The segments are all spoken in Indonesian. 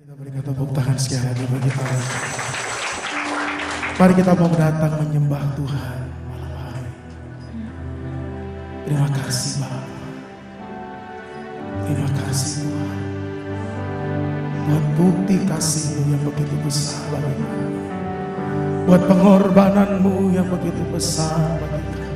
Kita berikan tepuk tangan sekali lagi bagi Allah. Mari kita mau datang menyembah Tuhan malam hari. Terima kasih Bapa. Terima kasih Tuhan. Buat bukti kasih-Mu yang begitu besar bagi kami. Buat pengorbanan-Mu yang begitu besar bagi kami.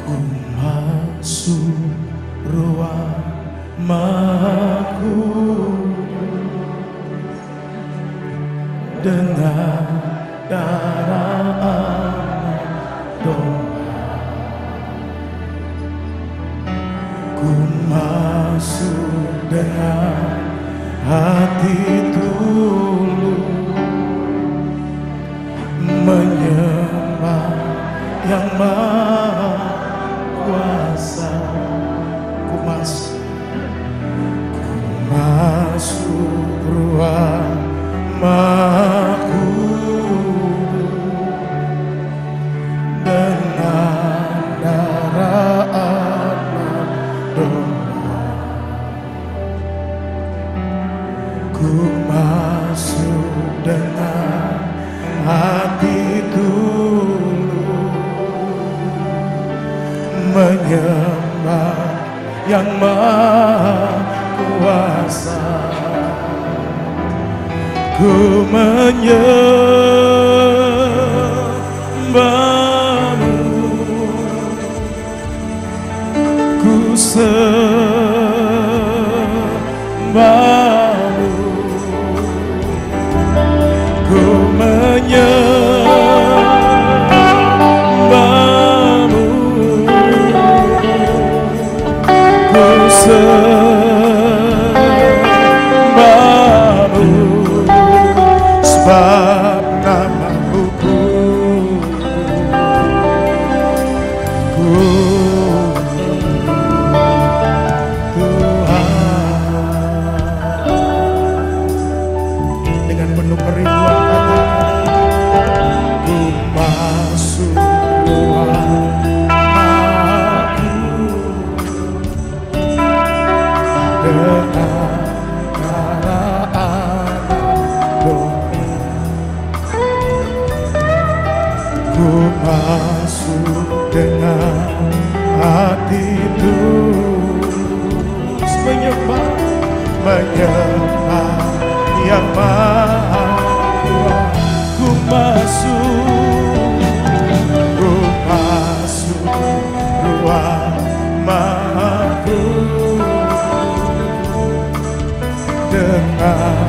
Ku masuk ruang Maha dengan darah anak domba. Ku masuk dengan hati tulus menyembah yang Maha Kuasa. Ku masuk ruang Maha dengan darah anak domba. Ku masuk dengan hati tulus menyembah yang Maha Kuasa. Ku menyembah-Mu, ku sembah-Mu, ku menyembah-Mu, ku sembah-Mu, sebab nama-Mu Tuhan. Dengan penuh kerinduan katakan, ku masuk ruang Aku dengan darah anak domba. Ku masuk dengan hati tulus menyembah yang Maha Kuasa. Ku masuk ruang Maha dengan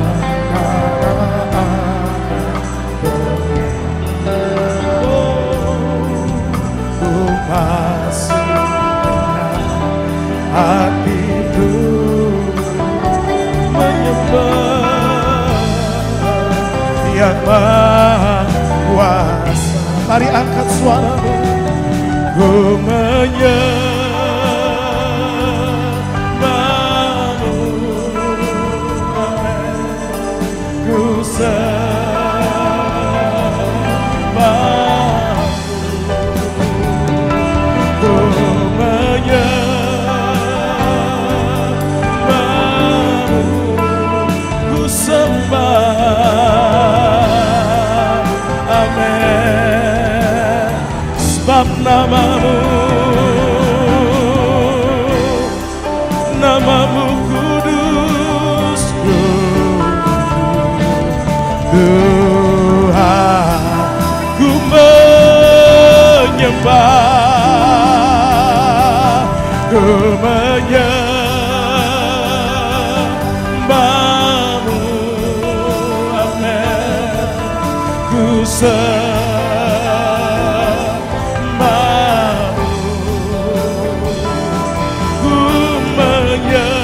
hati itu menyembah yang Maha Kuasa. Mari angkat suara-Mu. Ku menyembah-Mu, ku sembah-Mu, ku menyembah-Mu, ku sembah. Amin. Sebab nama-Mu kudus, Tuhan. Ku menyembah, ku menyembah-Mu, amin. Ku sembah-Mu, ku menyembah-Mu,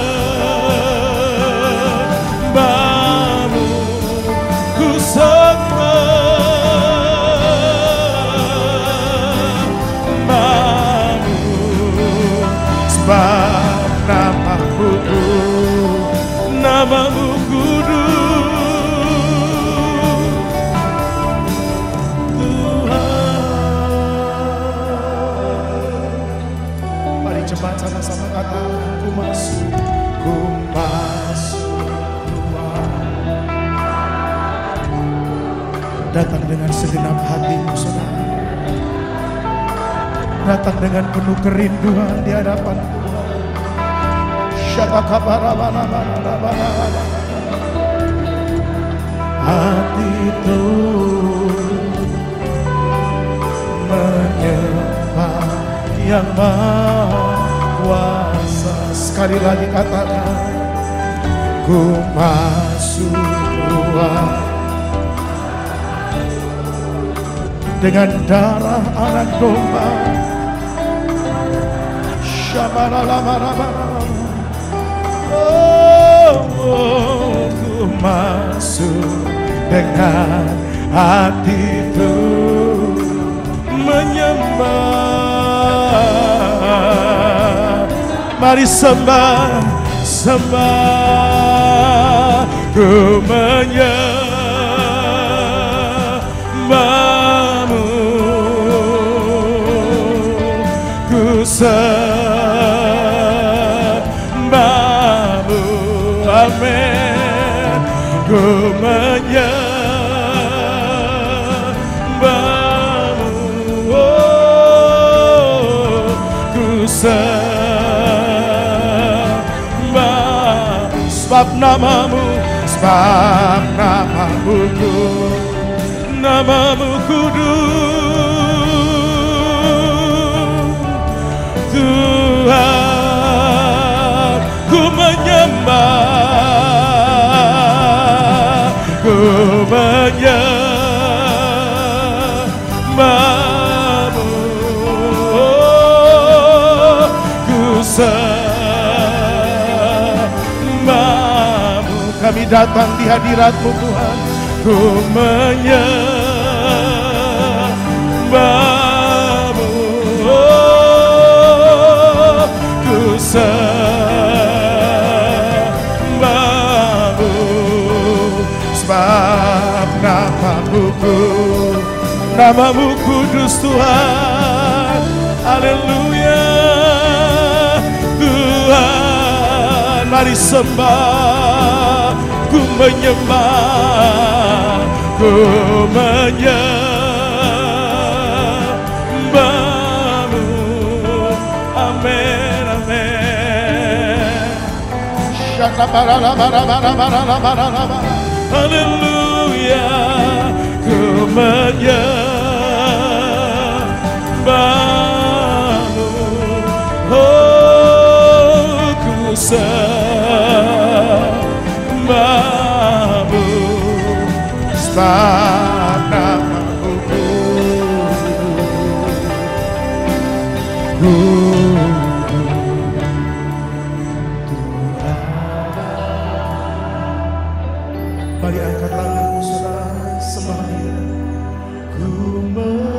ku sembah-Mu, sebab nama-Mu kudus, datang dengan segenap hatimu, saudara. Datang dengan penuh kerinduan di hadapan Tuhan. Hati itu menyembah yang maha kuasa. Sekali lagi katakan, ku masuk ruang dengan darah anak domba. Ku masuk dengan hati itu menyembah. Mari sembah, sembah. Ku menyembahmu, ku sembahmu, amin. Ku menyembahmu, oh, ku sembah. Sebab namamu, sebab namamu, namamu kudus. Tuhan, ku menyembah, ku menyembahmu, oh, ku sembahmu. Kami datang di hadirat-Mu Tuhan, ku menyembahmu, oh, ku sembahmu. Sebab namamu kudus Tuhan. Haleluya Tuhan, mari sembah. Ku menyembah, ku menyembahmu, amin, amin. Haleluya, ku menyembahmu, oh, ku sembahmu. Sebab namamu mari angkat tanganmu saudara, sembah Dia. Ku menyembahmu,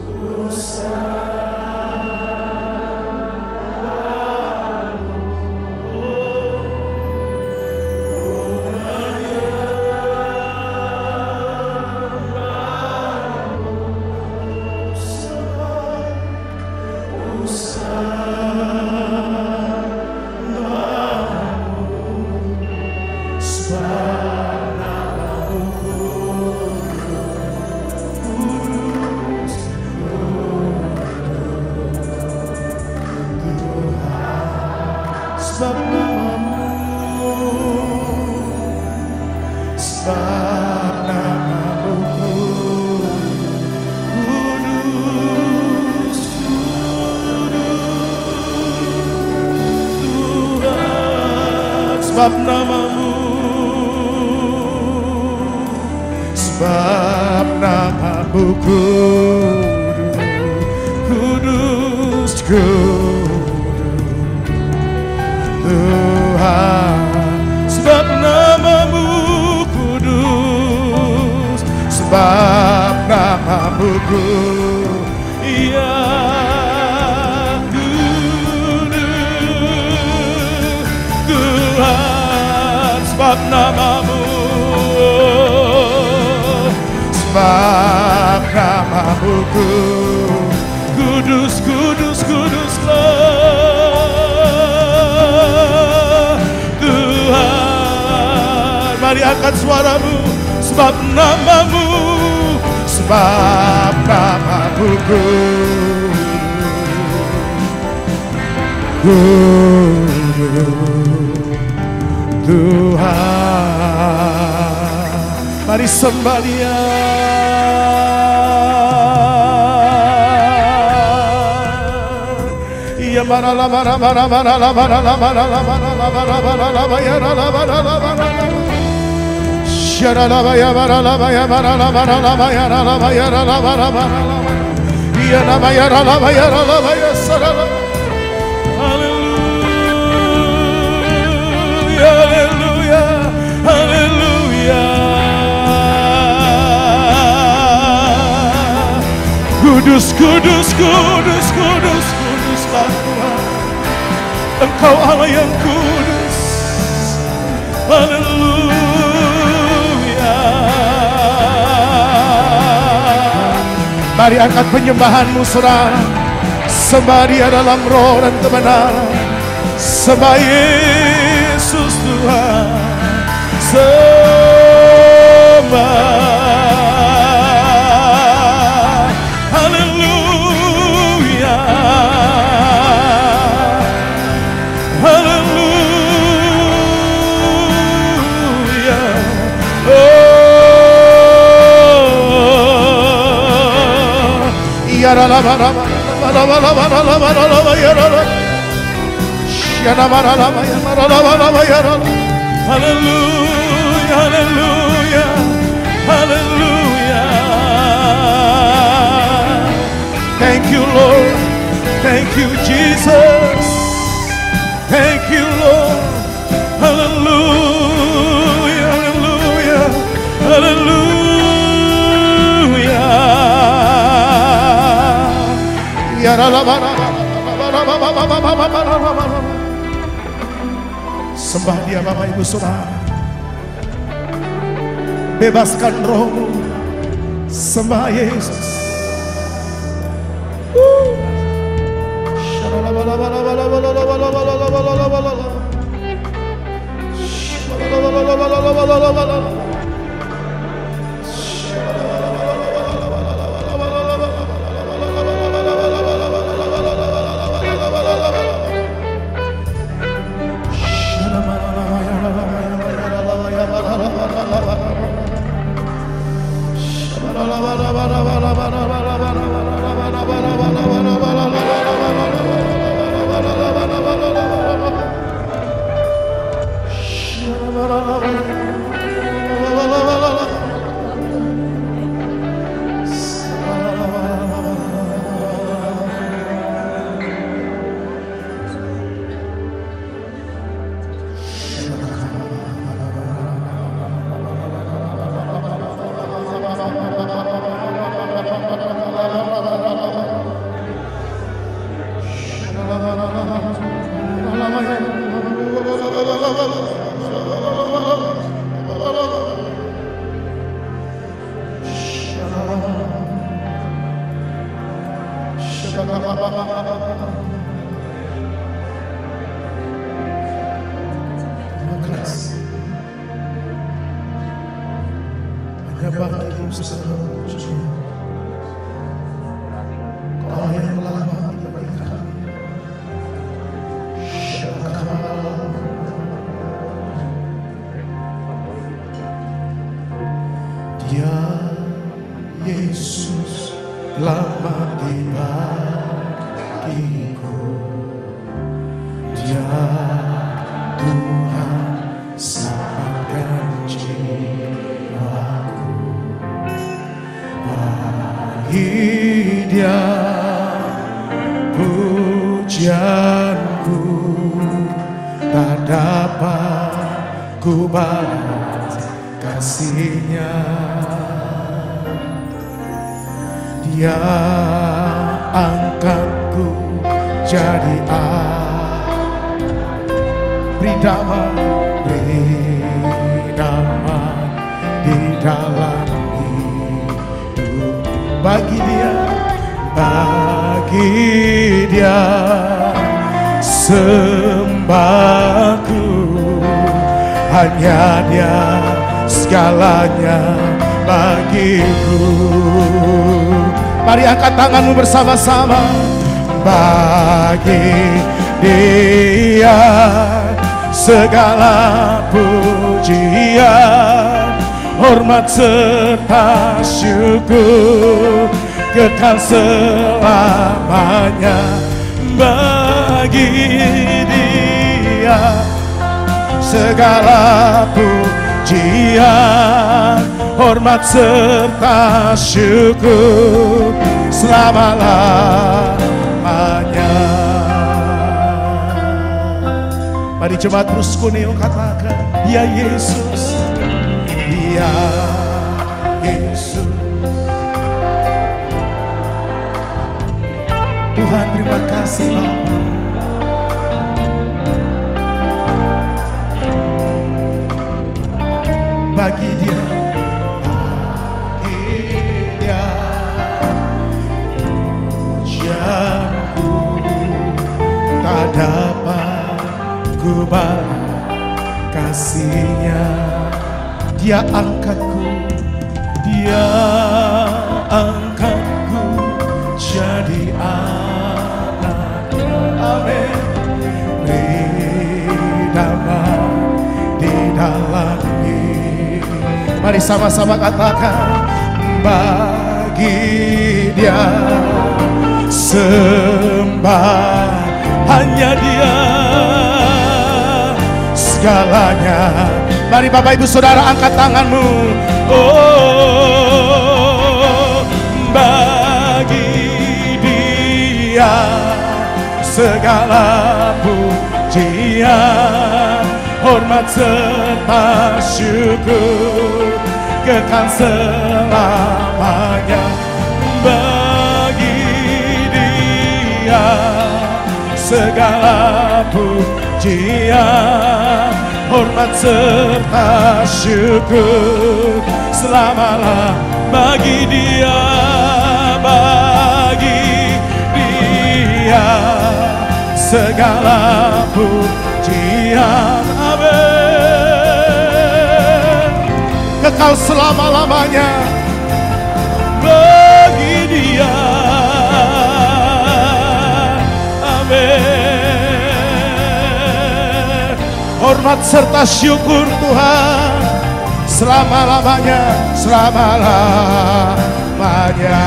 ku sebab namamu kudus, Tuhan. Sebab namamu kudus, Tuhan. Sebab namamu kudus, sebab namamu kudus, ya kudus, Tuhan. Sebab namamu, sebab namamu kudus, kudus, kuduslah. Mari angkat suaramu, sebab namamu, sebab namamu Tuhan. Mari sembah Dia. Ya mana la mana mana mana la mana la mana la mana la mana la mana ya la mana la mana shara la ya mana la ya mana la mana la ya la ya la mana mana ya la ya la ya la ya sara. Hallelujah, hallelujah, hallelujah. Kudus, kudus, kudus, kudus, kuduslah Tuhan. Engkau Allah yang kudus. Haleluya. Mari angkat penyembahanmu saudara. Sembah Dia dalam roh dan kebenaran. Sembah Yesus Tuhan. Sembah. Hallelujah, hallelujah, hallelujah. Thank you, Lord. Thank you, Jesus. Thank you, Lord. Hallelujah, hallelujah, hallelujah. Sembah Dia Bapak Ibu Saudara. Bebaskan rohmu. Sembah Yesus. Dia Yesus lama di bagiku. Dia Tuhan selamatkan jiwaku. Bagi Dia pujianku tak dapat ku balas kasih-Nya. Dia angkatku jadi beri damai di dalam hidup. Bagi Dia sembahku, hanya Dia segalanya bagiku. Mari angkat tanganmu bersama-sama. Bagi Dia segala pujian, hormat serta syukur kekal selamanya. Bagi Dia segala pujian, hormat serta syukur selama-lamanya. Mari jemaat terus kuneo katakan, ya Yesus, ya Yesus. Tuhan terima kasih Bapa. Bagi Dia pujianku tak dapat ku balas kasih-Nya. Dia angkatku, Dia angkatku jadi anak-Nya. Amin. Beri damai di dalam hidup. Mari sama-sama katakan, bagi Dia sembah, hanya Dia segalanya. Mari Bapak Ibu Saudara angkat tanganmu. Oh, bagi Dia segala pujian, hormat serta syukur kekal selamanya. Bagi Dia segala pujian, hormat serta syukur selama-lamanya. Bagi Dia, bagi Dia segala pujian, amin, kekal selama-lamanya. Bagi Dia, amin, hormat serta syukur Tuhan selama-lamanya, selama-lamanya.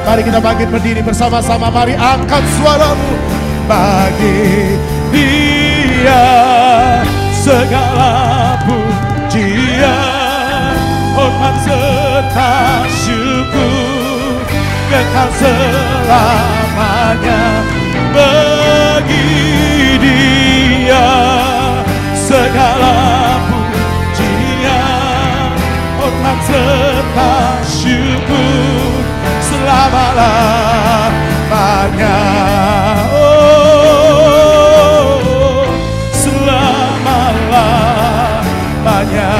Mari kita bangkit berdiri bersama-sama. Mari angkat suaramu. Bagi Dia segala pujian, hormat serta syukur kekal selamanya. Bagi Dia segala pujian, hormat serta syukur selama-lamanya. Oh, selama-lamanya.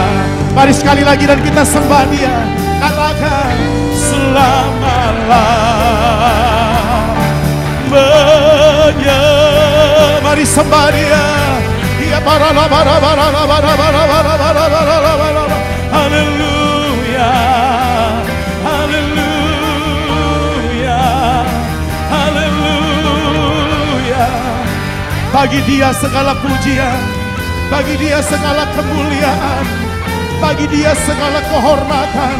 Mari sekali lagi dan kita sembah Dia. Katakan selama-lamanya. Mari sembah Dia. Dia para haleluya, haleluya, haleluya. Bagi Dia segala pujian, bagi Dia segala kemuliaan, bagi Dia segala kehormatan.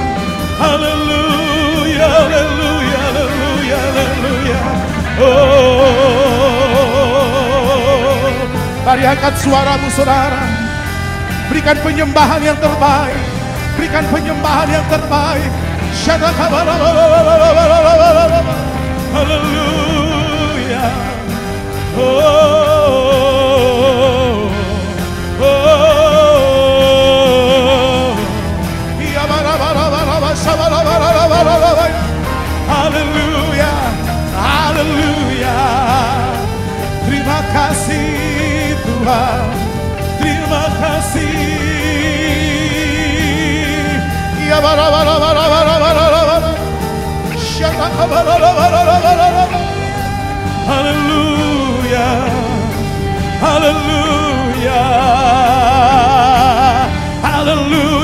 Haleluya, haleluya, haleluya, haleluya. Oh, mari angkat suaramu saudara. Berikan penyembahan yang terbaik, berikan penyembahan yang terbaik. Haleluya. Oh, haleluya, haleluya. Terima kasih Tuhan, terima kasih. Ya haleluya, haleluya, haleluya.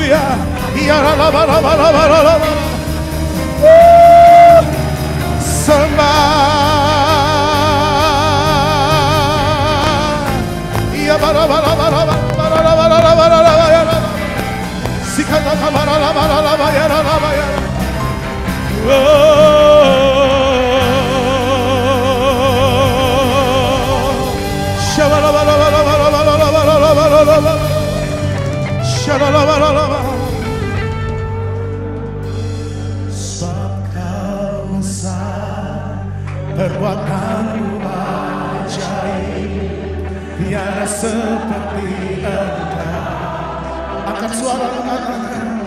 Sebab Kau besar, perbuatan-Mu ajaib, tiada seperti Engkau. Angkat suara katakan,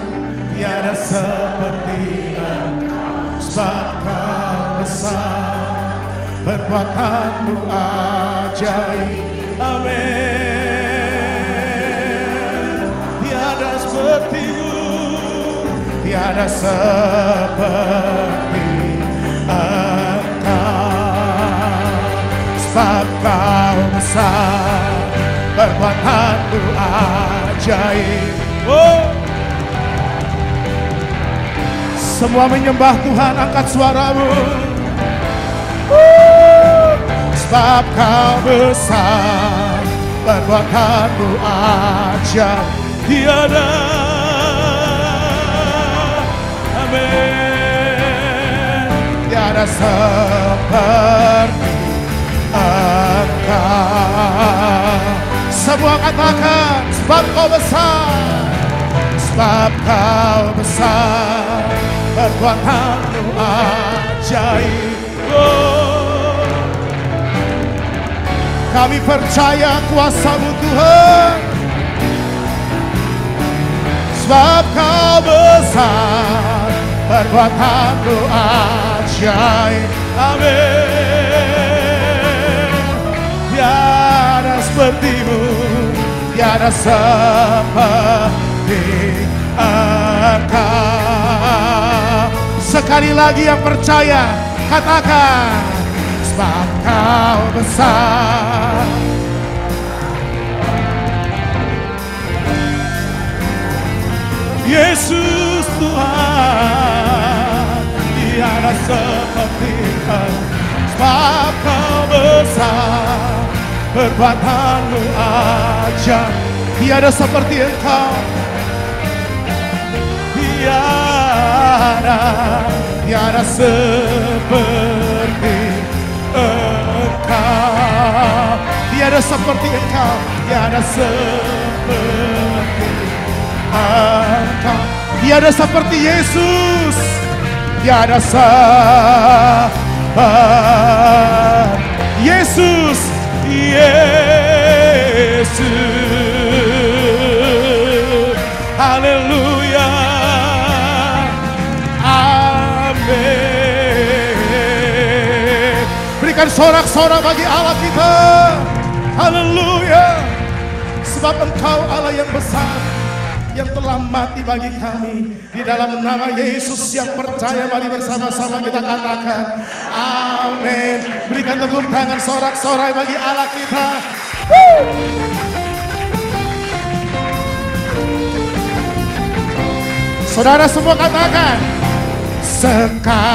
tiada seperti Engkau. Sebab Kau besar, perbuatan-Mu ajaib. Amin. Tiada seperti-Mu, tiada seperti Engkau. Sebab Kau besar, perbuatan-Mu ajaib. Semua menyembah Tuhan, angkat suaramu. Sebab Kau besar, perbuatan-Mu ajaib. Tiada, amin, tiada seperti Engkau. Semua katakan, sebab Kau besar, sebab Kau besar, perbuatan-Mu ajaib. Kami percaya kuasa-Mu Tuhan, sebab Kau besar, perbuatan-Mu ajaib. Amin. Tiada seperti-Mu, tiada seperti Engkau. Sekali lagi yang percaya, katakan, sebab Kau besar. Yesus Tuhan, tiada seperti Engkau. Sebab Kau besar, perbuatan-Mu ajaib. Tiada seperti Engkau. Tiada seperti Engkau. Tiada seperti Engkau. Tiada seperti Engkau. Tiada seperti Yesus. Tiada seperti Yesus. Yesus. Haleluya. Amin. Berikan sorak-sorak bagi Allah kita. Haleluya. Sebab Engkau Allah yang besar, yang telah mati bagi kami. Di dalam nama Yesus yang percaya, mari bersama-sama kita katakan amin. Berikan tepuk tangan sorak-sorai bagi Allah kita. Saudara semua katakan, sekaranglah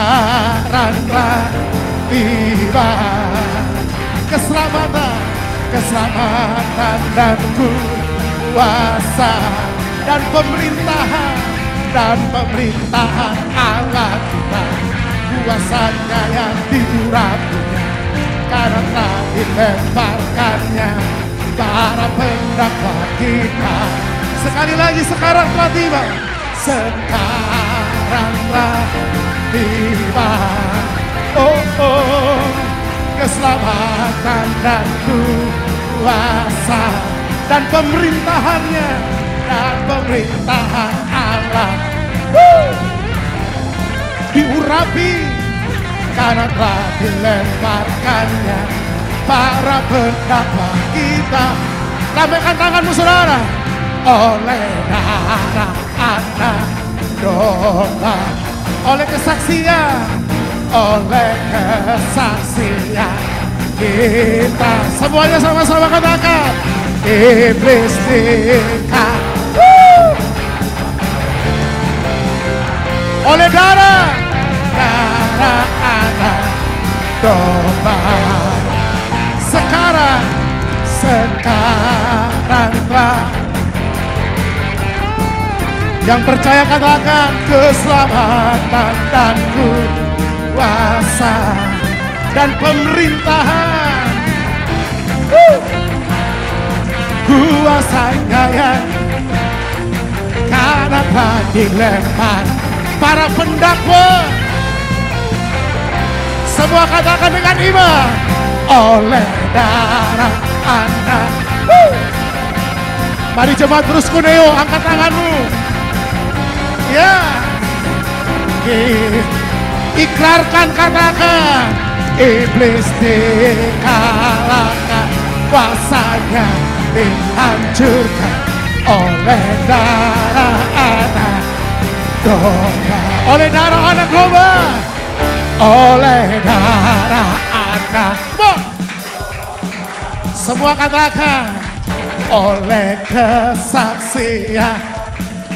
tiba keselamatan dan kuasa dan pemerintahan Allah kita. Kuasanya yang diurapinya, karena telah dilemparkannya para pendakwa kita. Sekali lagi, sekarang telah tiba. Sekaranglah tiba. Keselamatan dan kuasa dan pemerintahannya, dan pemerintahan Allah diurapi karena telah dilemparkannya para pendakwa kita. Lambaikan tanganmu saudara. Oleh darah anak domba, oleh kesaksian kita. Semuanya sama-sama katakan, iblis tinggal. oleh darah anak domba. Sekarang telah. Yang percaya katakan keselamatan dan kuasa dan pemerintahan. Kuasanya yang karena telah dilempar para pendakwa. Semua katakan dengan iman, oleh darah anak. Mari jemaat terus kuneo, angkat tanganmu. Ya, ikrarkan, katakan, iblis dikalahkan, kuasanya dihancurkan oleh darah anak domba. Oleh darah anak domba, oleh darah anak. Semua katakan, oleh kesaksian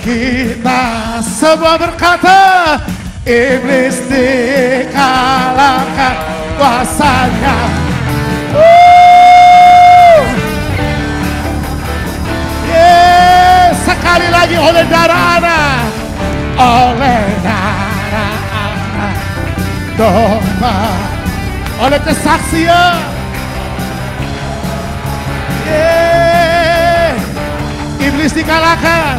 kita semua berkata, iblis dikalahkan, kuasanya. Sekali lagi, oleh darah anak, oleh darah anak domba, oleh kesaksian. Iblis dikalahkan,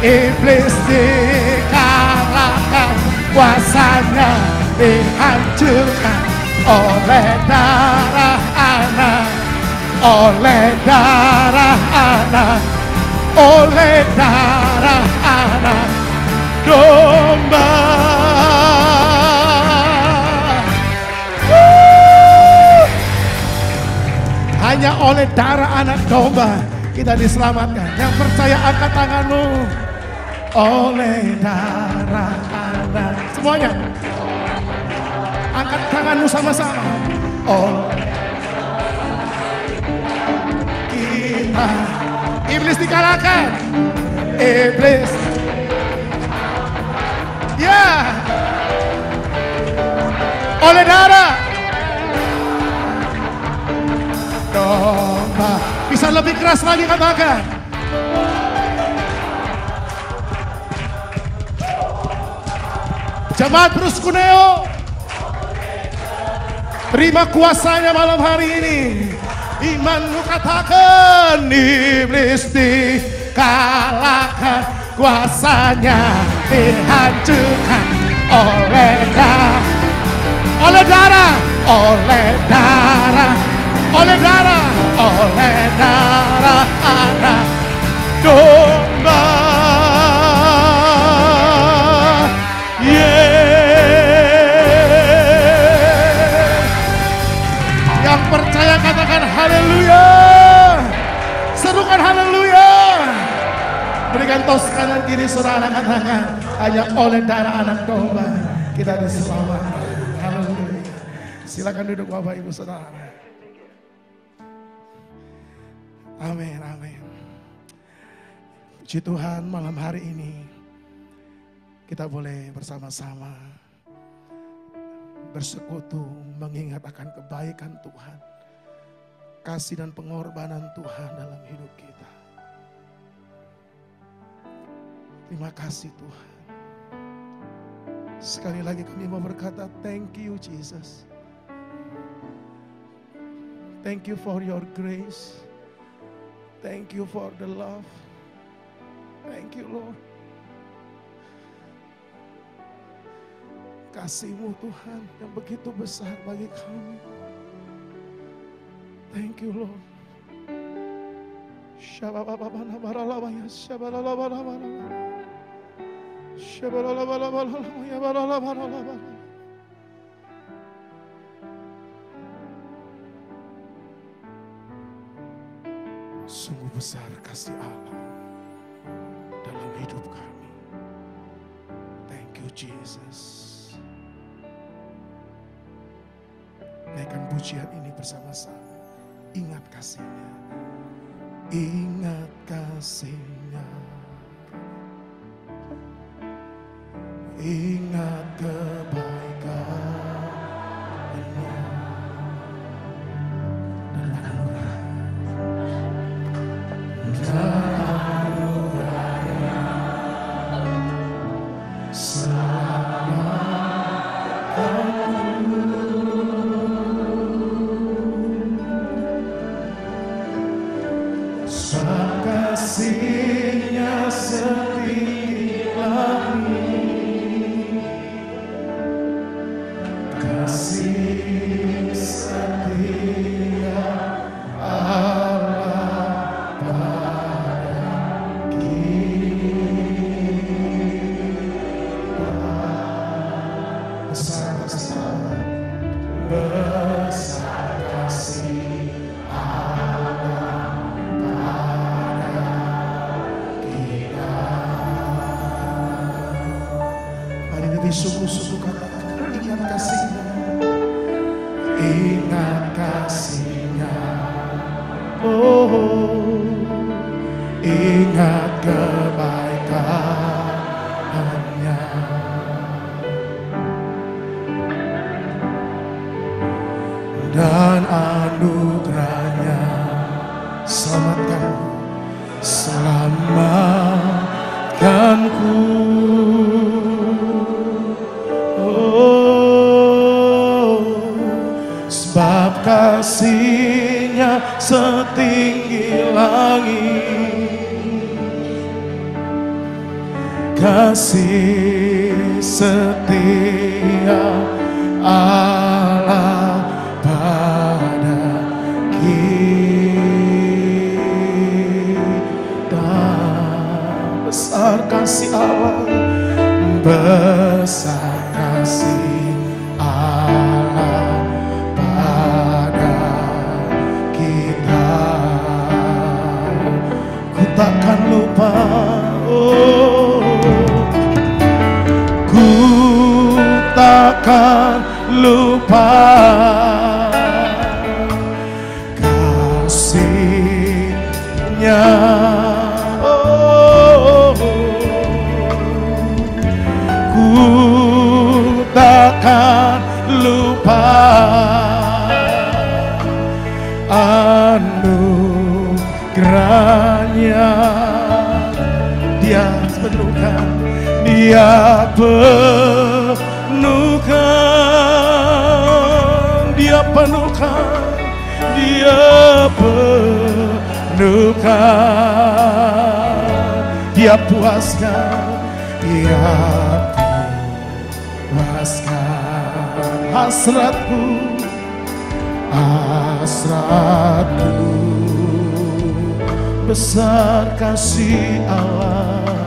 iblis dikalahkan, kuasanya dihancurkan oleh darah anak, oleh darah anak, oleh darah anak domba. Hanya oleh darah anak domba kita diselamatkan. Yang percaya angkat tanganmu. Oleh darah anak. Semuanya angkat tanganmu sama-sama. Oleh kita. Iblis dikalahkan. Iblis. Ya. Oleh darah domba. Bisa lebih keras lagi katakan. Jemaat terus kuneo. Terima kuasanya malam hari ini. Imanmu katakan, iblis dikalahkan, kuasanya dihancurkan oleh darah, oleh darah, oleh darah, oleh darah, oleh darah anak domba. Yang percaya katakan haleluya. Serukan haleluya. Berikan tos kanan kiri saudara, katakan, hanya oleh darah anak domba kita diselamatkan. Haleluya. Silakan duduk Bapak Ibu Saudara. Amin, amin. Puji Tuhan, malam hari ini kita boleh bersama-sama bersekutu mengingat akan kebaikan Tuhan, kasih dan pengorbanan Tuhan dalam hidup kita. Terima kasih Tuhan. Sekali lagi kami mau berkata, thank you Jesus. Thank you for your grace. Thank you for the love. Thank you Lord. Kasih-Mu Tuhan yang begitu besar bagi kami. Thank you Lord. Sungguh besar kasih Allah dalam hidup kami. Thank you Jesus. Naikkan pujian ini bersama-sama. Ingat kasih-Nya. Ingat kasih-Nya. ingat kebaikan-Nya dan anugerah-Nya selamatkanku. Sebab kasih-Nya setinggi langit, kasih setia Allah pada kita. Besar kasih Allah, besar kasih Allah pada kita. Hari ini sungguh-sungguh katakan, ingat kasih-Nya, ingat kasih-Nya, oh, ingat kebaikan-Nya dan anugerah-Nya. Selamatkanku. Oh, sebab kasih-Nya setinggi langit, kasih setia Allah pada kita. Besar kasih Allah, besar kasih Allah pada kita. Ku takkan lupa, oh, ku takkan lupa kasih-Nya. Oh, ku takkan lupa anugerah-Nya. Dia penuhkan, Dia penuhkan, Dia penuhkan, Dia penuhkan, Dia puaskan, Dia puaskan hasratku, hasratku. Besar kasih Allah,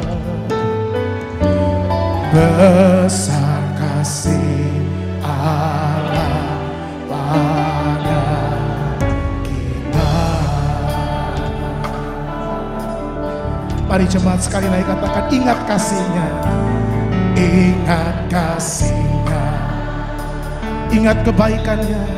besar kasih Allah pada kita. Mari jemaat sekali lagi katakan, ingat kasih-Nya, ingat kasih-Nya, ingat kebaikan-Nya.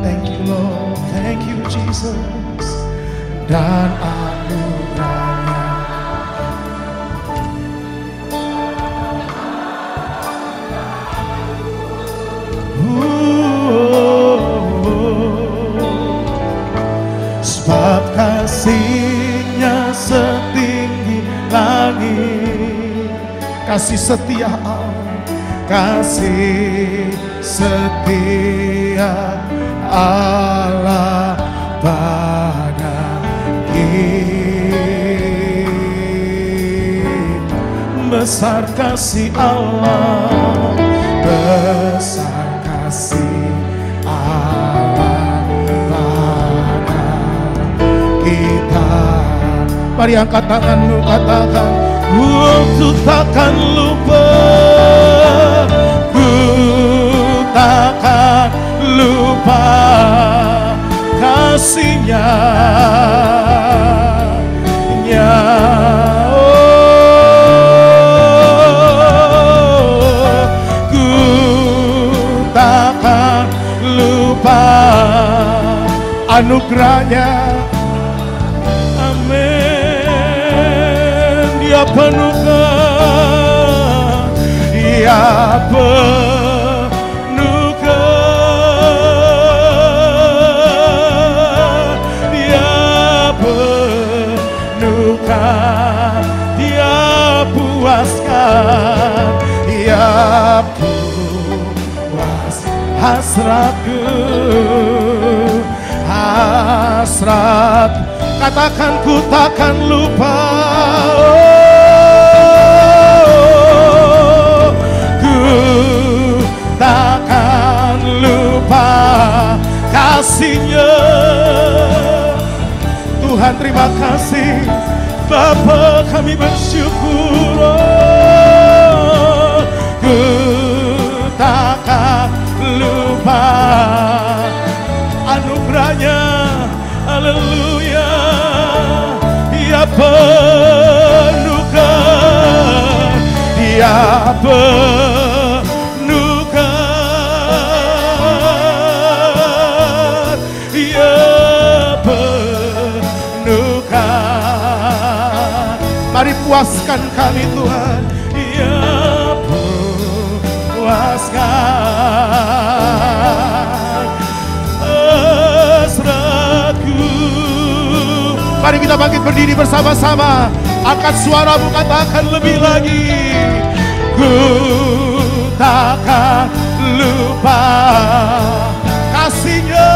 Thank you Lord, thank you Jesus, dan anugerah-Nya. Sebab kasih-Nya setinggi langit, kasih setia Allah, kasih setia Allah pada kita. Besar kasih Allah, besar kasih Allah pada kita. Mari angkat tanganmu, katakan, ku takkan lupa, ku takkan lupa kasih-Nya. Oh, ku takkan lupa anugerah-Nya, Ya penuhkan, ya penuhkan, ya penuhkan, ya puaskan, ya puas hasratku, hasrat. Katakan ku takkan lupa, oh, ku takkan lupa kasih-Nya. Tuhan terima kasih, Bapa kami bersyukur, oh, ku takkan lupa anugerah-Nya. Haleluya. Ya penuhkan, ya penuhkan, ya penuhkan. Mari puaskan kami Tuhan, ya puaskan hasratku. Mari kita bangkit berdiri bersama-sama. Angkat suaramu, katakan lebih lagi. Ku takkan lupa kasih-Nya.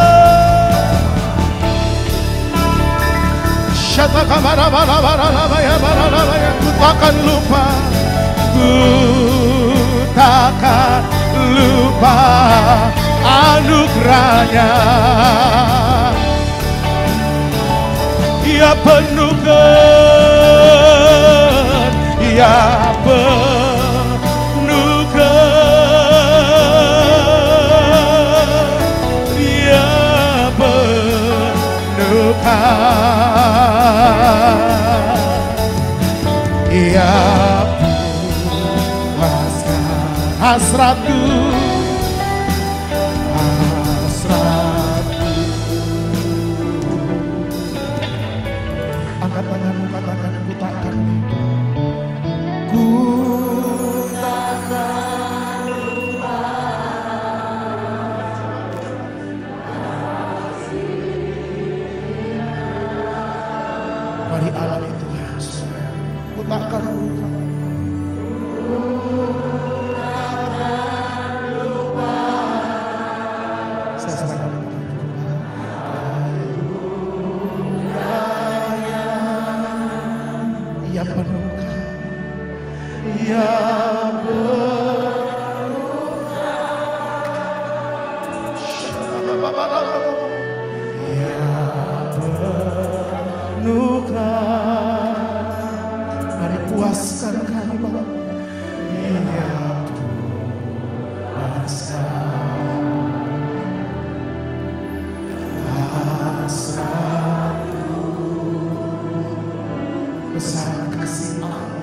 Ku takkan lupa, ku takkan lupa anugerah-Nya. Ya penuhkan, ya penuhkan, ya penuhkan, ya puaskan hasratku, hasratku. Angkat tanganmu, katakan ku takkan lupa, ku takkan lupa. Mari alami Tuhan, ku takkan lupa. Ya penuhkan, ya penuhkan. Mari puaskan kami Bapa, ya puaskan hasratku. Besar kasih Allah,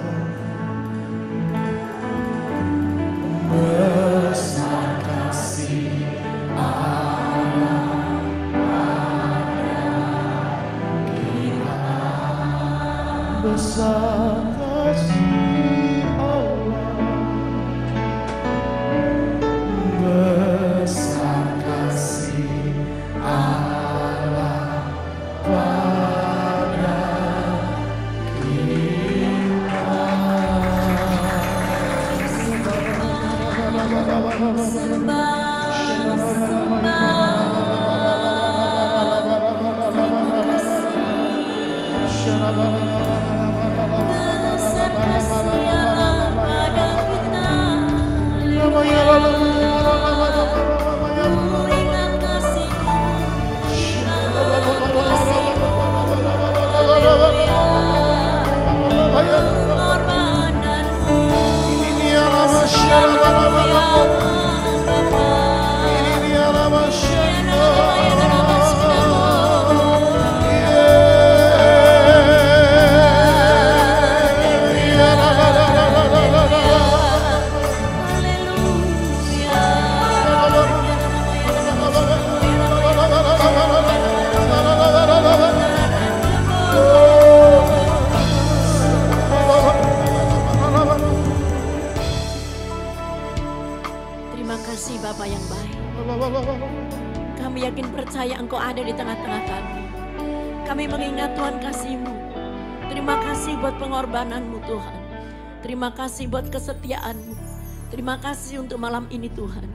besar kasih Allah pada kita, besar kasih Allah, besar kasih Allah pada kasih Bapa yang baik. Kami yakin percaya Engkau ada di tengah-tengah kami. Kami mengingat Tuhan kasih-Mu. Terima kasih buat pengorbanan-Mu Tuhan. Terima kasih buat kesetiaan-Mu. Terima kasih untuk malam ini Tuhan.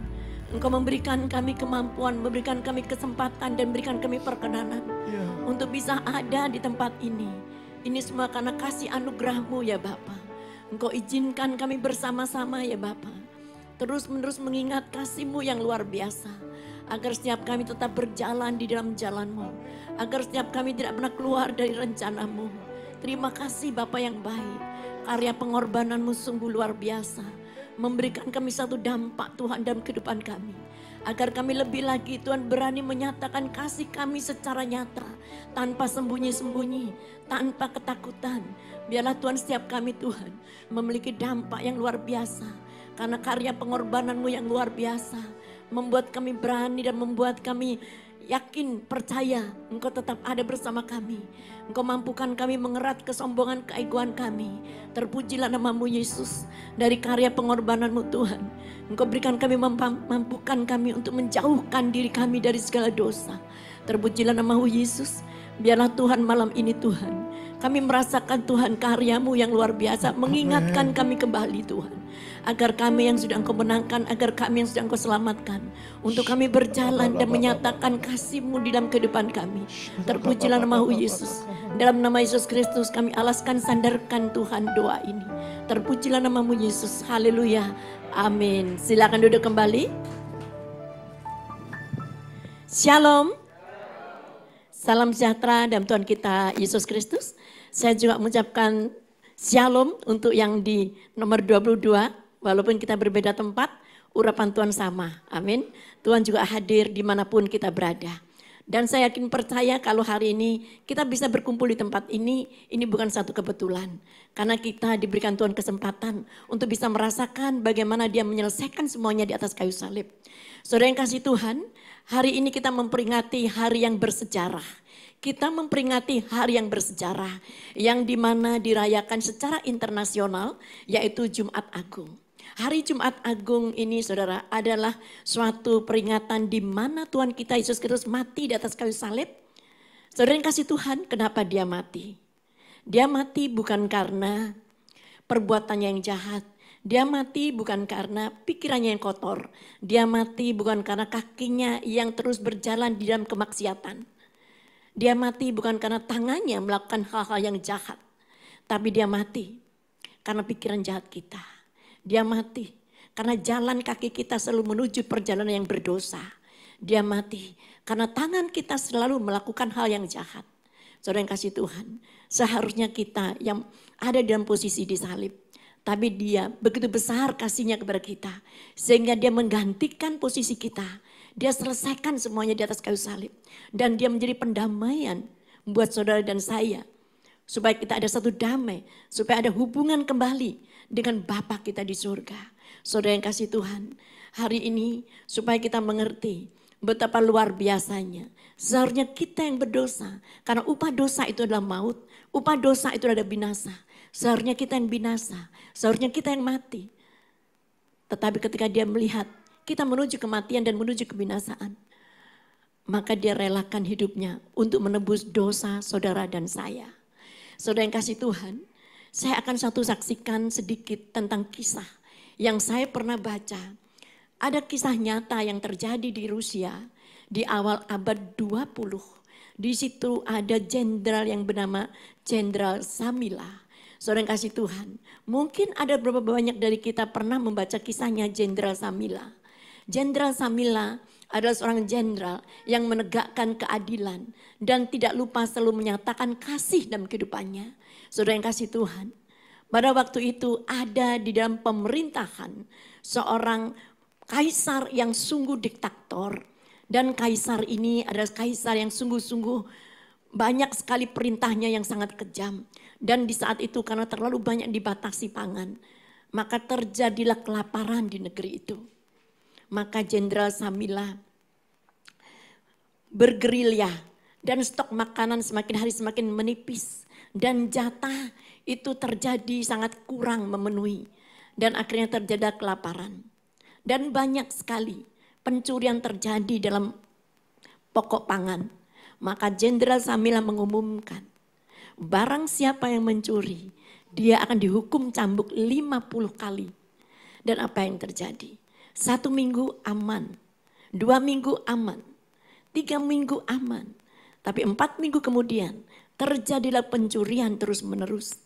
Engkau memberikan kami kemampuan, memberikan kami kesempatan dan memberikan kami perkenanan. Untuk bisa ada di tempat ini. Ini semua karena kasih anugerah-Mu ya Bapa. Engkau izinkan kami bersama-sama ya Bapa. Terus-menerus mengingat kasih-Mu yang luar biasa. Agar setiap kami tetap berjalan di dalam jalan-Mu. Agar setiap kami tidak pernah keluar dari rencana-Mu. Terima kasih Bapa yang baik. Karya pengorbanan-Mu sungguh luar biasa. Memberikan kami satu dampak Tuhan dalam kehidupan kami. Agar kami lebih lagi Tuhan berani menyatakan kasih kami secara nyata. Tanpa sembunyi-sembunyi, tanpa ketakutan. Biarlah Tuhan setiap kami Tuhan memiliki dampak yang luar biasa. Karena karya pengorbanan-Mu yang luar biasa. Membuat kami berani dan membuat kami yakin, percaya Engkau tetap ada bersama kami. Engkau mampukan kami mengerat kesombongan, keegoan kami. Terpujilah nama-Mu Yesus. Dari karya pengorbanan-Mu Tuhan. Engkau berikan kami, mampukan kami untuk menjauhkan diri kami dari segala dosa. Terpujilah nama-Mu Yesus. Biarlah Tuhan malam ini Tuhan. Kami merasakan Tuhan karya-Mu yang luar biasa. Mengingatkan kami kembali Tuhan. Agar kami yang sudah Engkau menangkan, agar kami yang sudah Engkau selamatkan. Untuk kami berjalan dan menyatakan kasih-Mu di dalam kehidupan kami. Terpujilah nama-Mu Yesus. Dalam nama Yesus Kristus kami alaskan, sandarkan Tuhan doa ini. Terpujilah nama-Mu Yesus. Haleluya. Amin. Silakan duduk kembali. Shalom. Salam sejahtera dalam Tuhan kita Yesus Kristus. Saya juga mengucapkan shalom untuk yang di nomor 22. Walaupun kita berbeda tempat, urapan Tuhan sama. Amin. Tuhan juga hadir dimanapun kita berada. Dan saya yakin percaya kalau hari ini kita bisa berkumpul di tempat ini bukan satu kebetulan. Karena kita diberikan Tuhan kesempatan untuk bisa merasakan bagaimana Dia menyelesaikan semuanya di atas kayu salib. Saudara yang kasih Tuhan, hari ini kita memperingati hari yang bersejarah. Kita memperingati hari yang bersejarah yang dimana dirayakan secara internasional yaitu Jumat Agung. Hari Jumat Agung ini saudara adalah suatu peringatan di mana Tuhan kita Yesus Kristus mati di atas kayu salib. Saudara yang kasih Tuhan, kenapa Dia mati? Dia mati bukan karena perbuatannya yang jahat. Dia mati bukan karena pikirannya yang kotor. Dia mati bukan karena kakinya yang terus berjalan di dalam kemaksiatan. Dia mati bukan karena tangannya melakukan hal-hal yang jahat. Tapi Dia mati karena pikiran jahat kita. Dia mati karena jalan kaki kita selalu menuju perjalanan yang berdosa. Dia mati karena tangan kita selalu melakukan hal yang jahat. Saudara yang kasih Tuhan, seharusnya kita yang ada dalam posisi disalib. Tapi Dia begitu besar kasihnya kepada kita. Sehingga Dia menggantikan posisi kita. Dia selesaikan semuanya di atas kayu salib. Dan Dia menjadi pendamaian buat saudara dan saya. Supaya kita ada satu damai. Supaya ada hubungan kembali dengan Bapa kita di surga. Saudara yang kasih Tuhan, hari ini supaya kita mengerti betapa luar biasanya. Seharusnya kita yang berdosa. Karena upah dosa itu adalah maut. Upah dosa itu adalah binasa. Seharusnya kita yang binasa. Seharusnya kita yang mati. Tetapi ketika Dia melihat kita menuju kematian dan menuju kebinasaan, maka Dia relakan hidupnya untuk menebus dosa saudara dan saya. Saudara yang kasih Tuhan, saya akan saksikan sedikit tentang kisah yang saya pernah baca. Ada kisah nyata yang terjadi di Rusia di awal abad 20. Di situ ada jenderal yang bernama Jenderal Samila. Saudara yang kasih Tuhan, mungkin ada berapa banyak dari kita pernah membaca kisahnya Jenderal Samila. Jenderal Samila adalah seorang jenderal yang menegakkan keadilan dan tidak lupa selalu menyatakan kasih dalam kehidupannya. Saudara yang kasih Tuhan, pada waktu itu ada di dalam pemerintahan seorang kaisar yang sungguh diktator. Dan kaisar ini adalah kaisar yang sungguh-sungguh banyak sekali perintahnya yang sangat kejam. Dan di saat itu karena terlalu banyak dibatasi pangan, maka terjadilah kelaparan di negeri itu. Maka Jenderal Samila bergerilya dan stok makanan semakin hari semakin menipis. Dan jatah itu terjadi sangat kurang memenuhi. Dan akhirnya terjadi kelaparan. Dan banyak sekali pencurian terjadi dalam pokok pangan. Maka Jenderal Samila mengumumkan, barang siapa yang mencuri, dia akan dihukum cambuk 50 kali. Dan apa yang terjadi? 1 minggu aman, 2 minggu aman, 3 minggu aman. Tapi 4 minggu kemudian terjadilah pencurian terus menerus.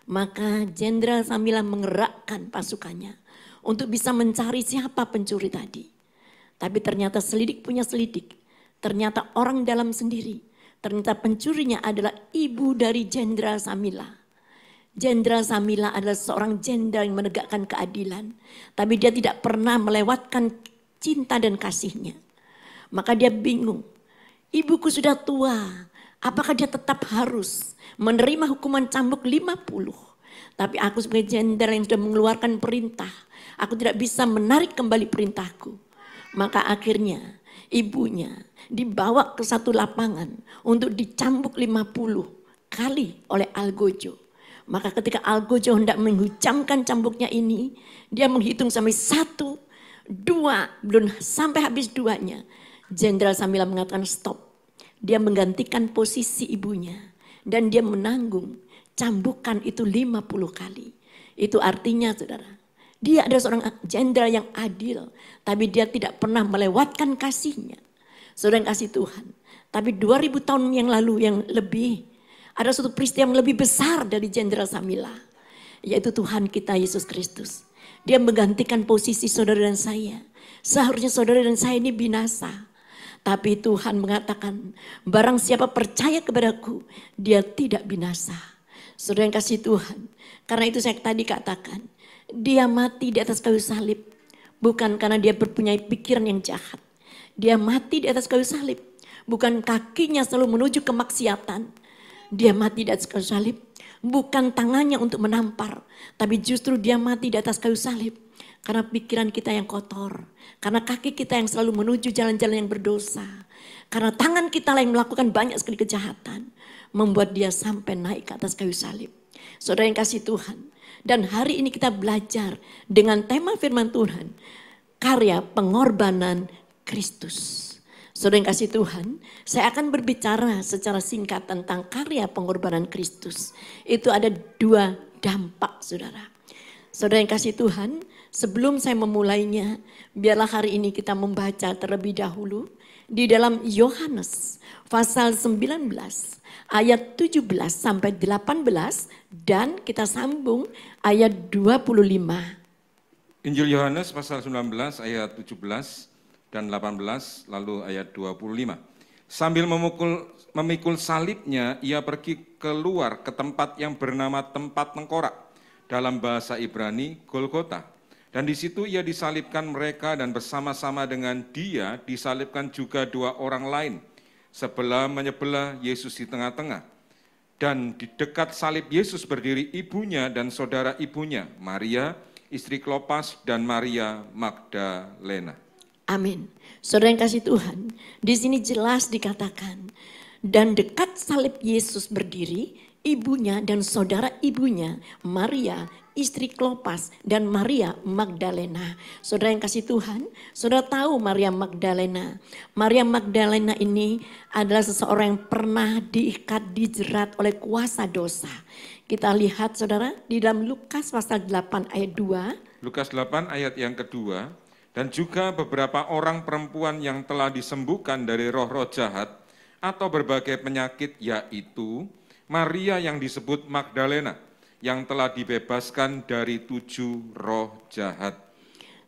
Maka Jenderal Samila mengerakkan pasukannya untuk bisa mencari siapa pencuri tadi. Tapi ternyata selidik punya selidik. Ternyata orang dalam sendiri. Ternyata pencurinya adalah ibu dari Jenderal Samila. Jenderal Samila adalah seorang jenderal yang menegakkan keadilan. Tapi dia tidak pernah melewatkan cinta dan kasihnya. Maka dia bingung. Ibuku sudah tua. Apakah dia tetap harus menerima hukuman cambuk 50? Tapi aku sebagai jenderal yang sudah mengeluarkan perintah. Aku tidak bisa menarik kembali perintahku. Maka akhirnya ibunya dibawa ke satu lapangan untuk dicambuk 50 kali oleh Algojo. Maka ketika Algojo hendak menghujamkan cambuknya ini, dia menghitung sampai 1, 2, belum sampai habis 2-nya. Jenderal Samila mengatakan stop. Dia menggantikan posisi ibunya dan dia menanggung cambukan itu 50 kali. Itu artinya saudara, dia adalah seorang jenderal yang adil, tapi dia tidak pernah melewatkan kasihnya. Saudara yang kasih Tuhan, tapi 2000 tahun yang lalu yang lebih, ada suatu peristiwa yang lebih besar dari Jenderal Samila, yaitu Tuhan kita Yesus Kristus. Dia menggantikan posisi saudara dan saya. Seharusnya saudara dan saya ini binasa. Tapi Tuhan mengatakan, barang siapa percaya kepadaku, dia tidak binasa. Saudara yang kasih Tuhan, karena itu saya tadi katakan, dia mati di atas kayu salib. Bukan karena dia mempunyai pikiran yang jahat. Dia mati di atas kayu salib. Bukan kakinya selalu menuju kemaksiatan. Dia mati di atas kayu salib. Bukan tangannya untuk menampar. Tapi justru dia mati di atas kayu salib. Karena pikiran kita yang kotor. Karena kaki kita yang selalu menuju jalan-jalan yang berdosa. Karena tangan kita yang melakukan banyak sekali kejahatan. Membuat dia sampai naik ke atas kayu salib. Saudara yang kasih Tuhan. Dan hari ini kita belajar dengan tema firman Tuhan. Karya pengorbanan Kristus. Saudara yang kasih Tuhan. Saya akan berbicara secara singkat tentang karya pengorbanan Kristus. Itu ada 2 dampak saudara. Saudara yang kasih Tuhan, sebelum saya memulainya, biarlah hari ini kita membaca terlebih dahulu di dalam Yohanes pasal 19 ayat 17 sampai 18 dan kita sambung ayat 25. Injil Yohanes pasal 19 ayat 17 dan 18 lalu ayat 25. Sambil memikul salibnya, ia pergi keluar ke tempat yang bernama tempat tengkorak. Dalam bahasa Ibrani, Golgota. Dan di situ ia disalibkan mereka dan bersama-sama dengan dia disalibkan juga 2 orang lain. Sebelah menyebelah Yesus di tengah-tengah. Dan di dekat salib Yesus berdiri ibunya dan saudara ibunya, Maria, istri Klopas dan Maria Magdalena. Amin. Saudara yang kasih Tuhan, di sini jelas dikatakan, dan dekat salib Yesus berdiri ibunya dan saudara ibunya, Maria, istri Klopas dan Maria Magdalena. Saudara yang kasih Tuhan, saudara tahu Maria Magdalena. Maria Magdalena ini adalah seseorang yang pernah diikat, dijerat oleh kuasa dosa. Kita lihat saudara di dalam Lukas pasal 8 ayat 2. Lukas 8 ayat yang kedua, dan juga beberapa orang perempuan yang telah disembuhkan dari roh-roh jahat atau berbagai penyakit, yaitu Maria yang disebut Magdalena, yang telah dibebaskan dari 7 roh jahat.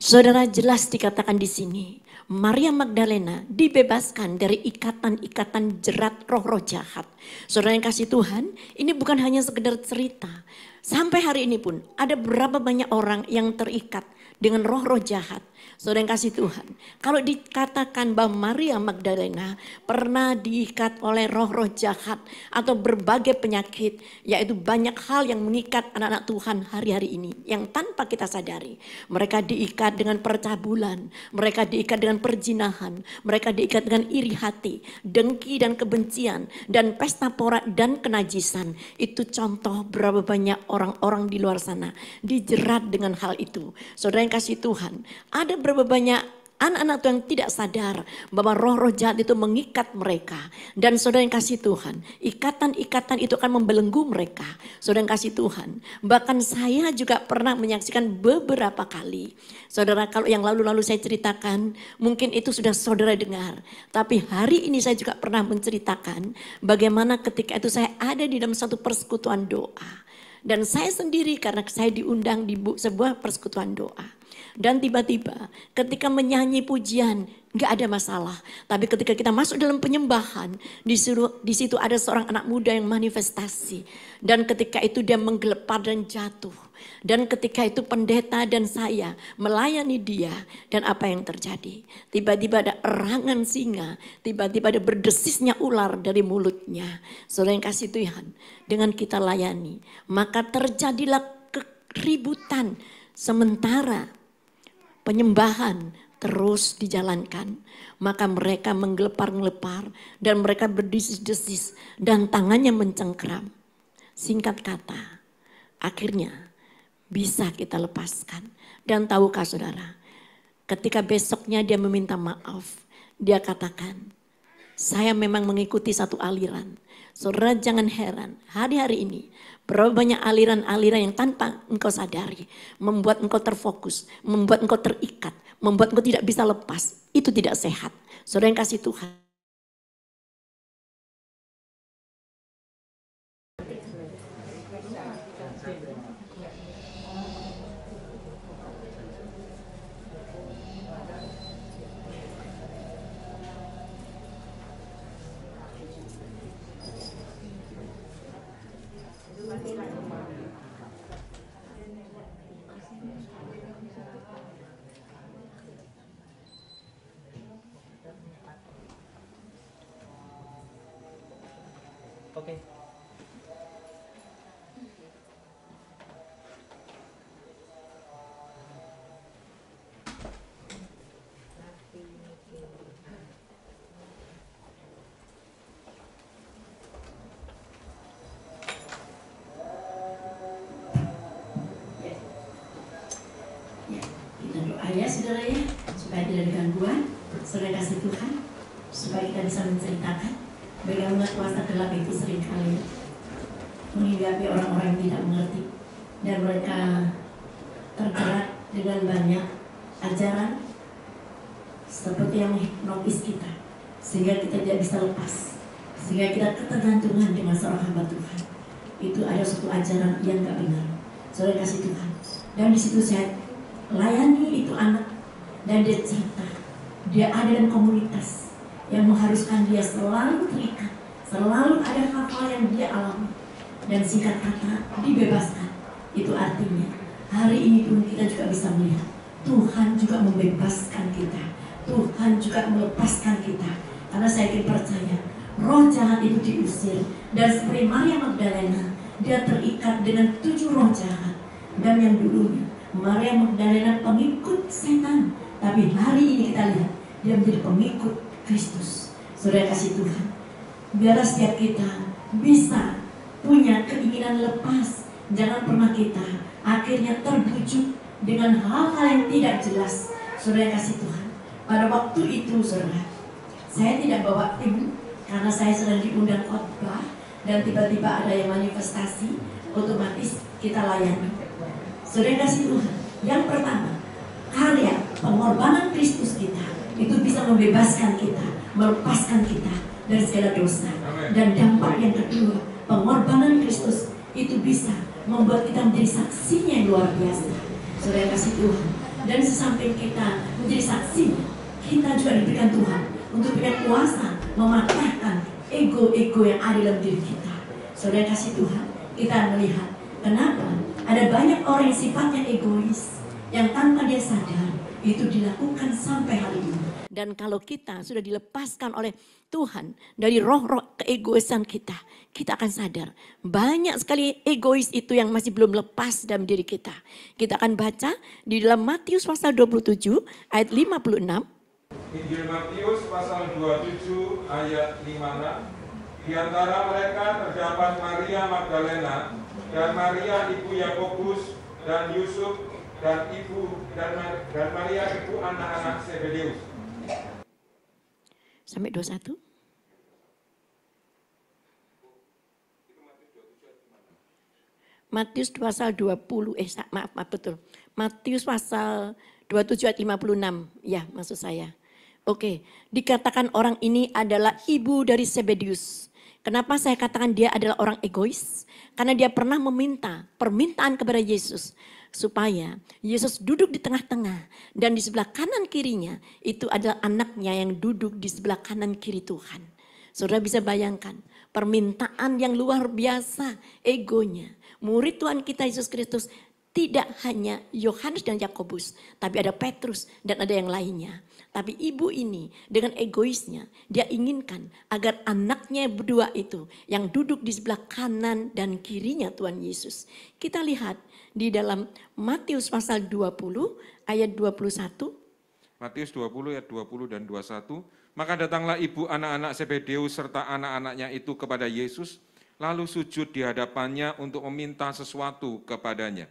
Saudara, jelas dikatakan di sini, Maria Magdalena dibebaskan dari ikatan-ikatan jerat roh-roh jahat. Saudara yang kasih Tuhan, ini bukan hanya sekedar cerita. Sampai hari ini pun ada berapa banyak orang yang terikat dengan roh-roh jahat. Saudara yang kasih Tuhan, kalau dikatakan bahwa Maria Magdalena pernah diikat oleh roh-roh jahat atau berbagai penyakit, yaitu banyak hal yang mengikat anak-anak Tuhan hari-hari ini yang tanpa kita sadari. Mereka diikat dengan percabulan, mereka diikat dengan perzinahan, mereka diikat dengan iri hati, dengki dan kebencian, dan pesta pora dan kenajisan. Itu contoh berapa banyak orang-orang di luar sana dijerat dengan hal itu. Saudara yang kasih Tuhan, ada berapa banyak anak-anak Tuhan tidak sadar bahwa roh-roh jahat itu mengikat mereka. Dan saudara yang kasih Tuhan, ikatan-ikatan itu akan membelenggu mereka. Saudara yang kasih Tuhan, bahkan saya juga pernah menyaksikan beberapa kali. Saudara, kalau yang lalu-lalu saya ceritakan, mungkin itu sudah saudara dengar. Tapi hari ini saya juga pernah menceritakan bagaimana ketika itu saya ada di dalam satu persekutuan doa. Dan saya sendiri karena saya diundang di sebuah persekutuan doa. Dan tiba-tiba ketika menyanyi pujian gak ada masalah. Tapi ketika kita masuk dalam penyembahan, di situ ada seorang anak muda yang manifestasi. Dan ketika itu dia menggelepar dan jatuh. Dan ketika itu pendeta dan saya melayani dia. Dan apa yang terjadi? Tiba-tiba ada erangan singa. Tiba-tiba ada berdesisnya ular dari mulutnya. Saudara yang kasih Tuhan, dengan kita layani, maka terjadilah keributan sementara penyembahan terus dijalankan. Maka mereka menggelepar-gelepar dan mereka berdesis-desis dan tangannya mencengkeram. Singkat kata, akhirnya bisa kita lepaskan. Dan tahukah saudara, ketika besoknya dia meminta maaf, dia katakan, saya memang mengikuti satu aliran. Saudara jangan heran, hari-hari ini berapa banyak aliran-aliran yang tanpa engkau sadari membuat engkau terfokus, membuat engkau terikat, membuat engkau tidak bisa lepas. Itu tidak sehat. Saudara yang kasih Tuhan. Oke. Kita doa ya saudara ya, supaya tidak ada gangguan. Saudara kasih Tuhan, supaya kita bisa menceritakan bagaimana kuasa gelap itu seringkali menghinggapi orang-orang yang tidak mengerti. Dan mereka terjerat dengan banyak ajaran seperti yang menghipnotis kita. Sehingga kita tidak bisa lepas. Sehingga kita ketergantungan dengan seorang hamba Tuhan. Itu ada suatu ajaran yang gak benar. Saudara kasih Tuhan. Dan di situ saya layani itu anak. Dan dia cerita. Dia ada dalam komunitas yang mengharuskan dia selalu terikat, selalu ada hal-hal yang dia alami. Dan singkat kata, dibebaskan. Itu artinya, hari ini pun kita juga bisa melihat, Tuhan juga membebaskan kita. Tuhan juga melepaskan kita. Karena saya yakin percaya, roh jahat itu diusir. Dan seperti Maria Magdalena, dia terikat dengan 7 roh jahat. Dan yang dulunya, Maria Magdalena pengikut setan. Tapi hari ini kita lihat, dia menjadi pengikut Kristus. Saudara kasih Tuhan, biar setiap kita bisa punya keinginan lepas. Jangan pernah kita akhirnya terbujuk dengan hal-hal yang tidak jelas. Saudara kasih Tuhan, pada waktu itu saudara, saya tidak bawa tim karena saya sedang diundang khotbah dan tiba-tiba ada yang manifestasi, otomatis kita layani. Saudara kasih Tuhan, yang pertama, karya pengorbanan Kristus kita itu bisa membebaskan kita, melepaskan kita dari segala dosa. Dan dampak yang kedua, pengorbanan Kristus itu bisa membuat kita menjadi saksinya yang luar biasa. Saudara kasih Tuhan. Dan sesamping kita menjadi saksinya, kita juga diberikan Tuhan untuk punya kuasa mematahkan ego-ego yang ada dalam diri kita. Saudara kasih Tuhan, kita melihat kenapa ada banyak orang yang sifatnya egois, yang tanpa dia sadar itu dilakukan sampai hari ini. Dan kalau kita sudah dilepaskan oleh Tuhan dari roh-roh keegoisan kita, kita akan sadar banyak sekali egois itu yang masih belum lepas dalam diri kita. Kita akan baca di dalam Matius pasal 27 ayat 56. Injil Matius pasal 27 ayat 56. Di antara mereka terdapat Maria Magdalena dan Maria ibu Yakobus dan Yusuf dan Maria ibu anak-anak Zebedeus. Sampai 21. Matius pasal 20, maaf betul. Matius pasal 27 ayat 56, ya maksud saya. Oke, dikatakan orang ini adalah ibu dari Zebedeus. Kenapa saya katakan dia adalah orang egois? Karena dia pernah meminta permintaan kepada Yesus. Supaya Yesus duduk di tengah-tengah dan di sebelah kanan kirinya itu adalah anaknya yang duduk di sebelah kanan kiri Tuhan. Saudara bisa bayangkan permintaan yang luar biasa egonya. Murid Tuhan kita Yesus Kristus tidak hanya Yohanes dan Yakobus, tapi ada Petrus dan ada yang lainnya. Tapi ibu ini dengan egoisnya, dia inginkan agar anaknya berdua itu yang duduk di sebelah kanan dan kirinya Tuhan Yesus. Kita lihat di dalam Matius pasal 20 ayat 21. Matius 20 ayat 20 dan 21. Maka datanglah ibu anak-anak Zebedeus serta anak-anaknya itu kepada Yesus, lalu sujud di hadapannya untuk meminta sesuatu kepadanya.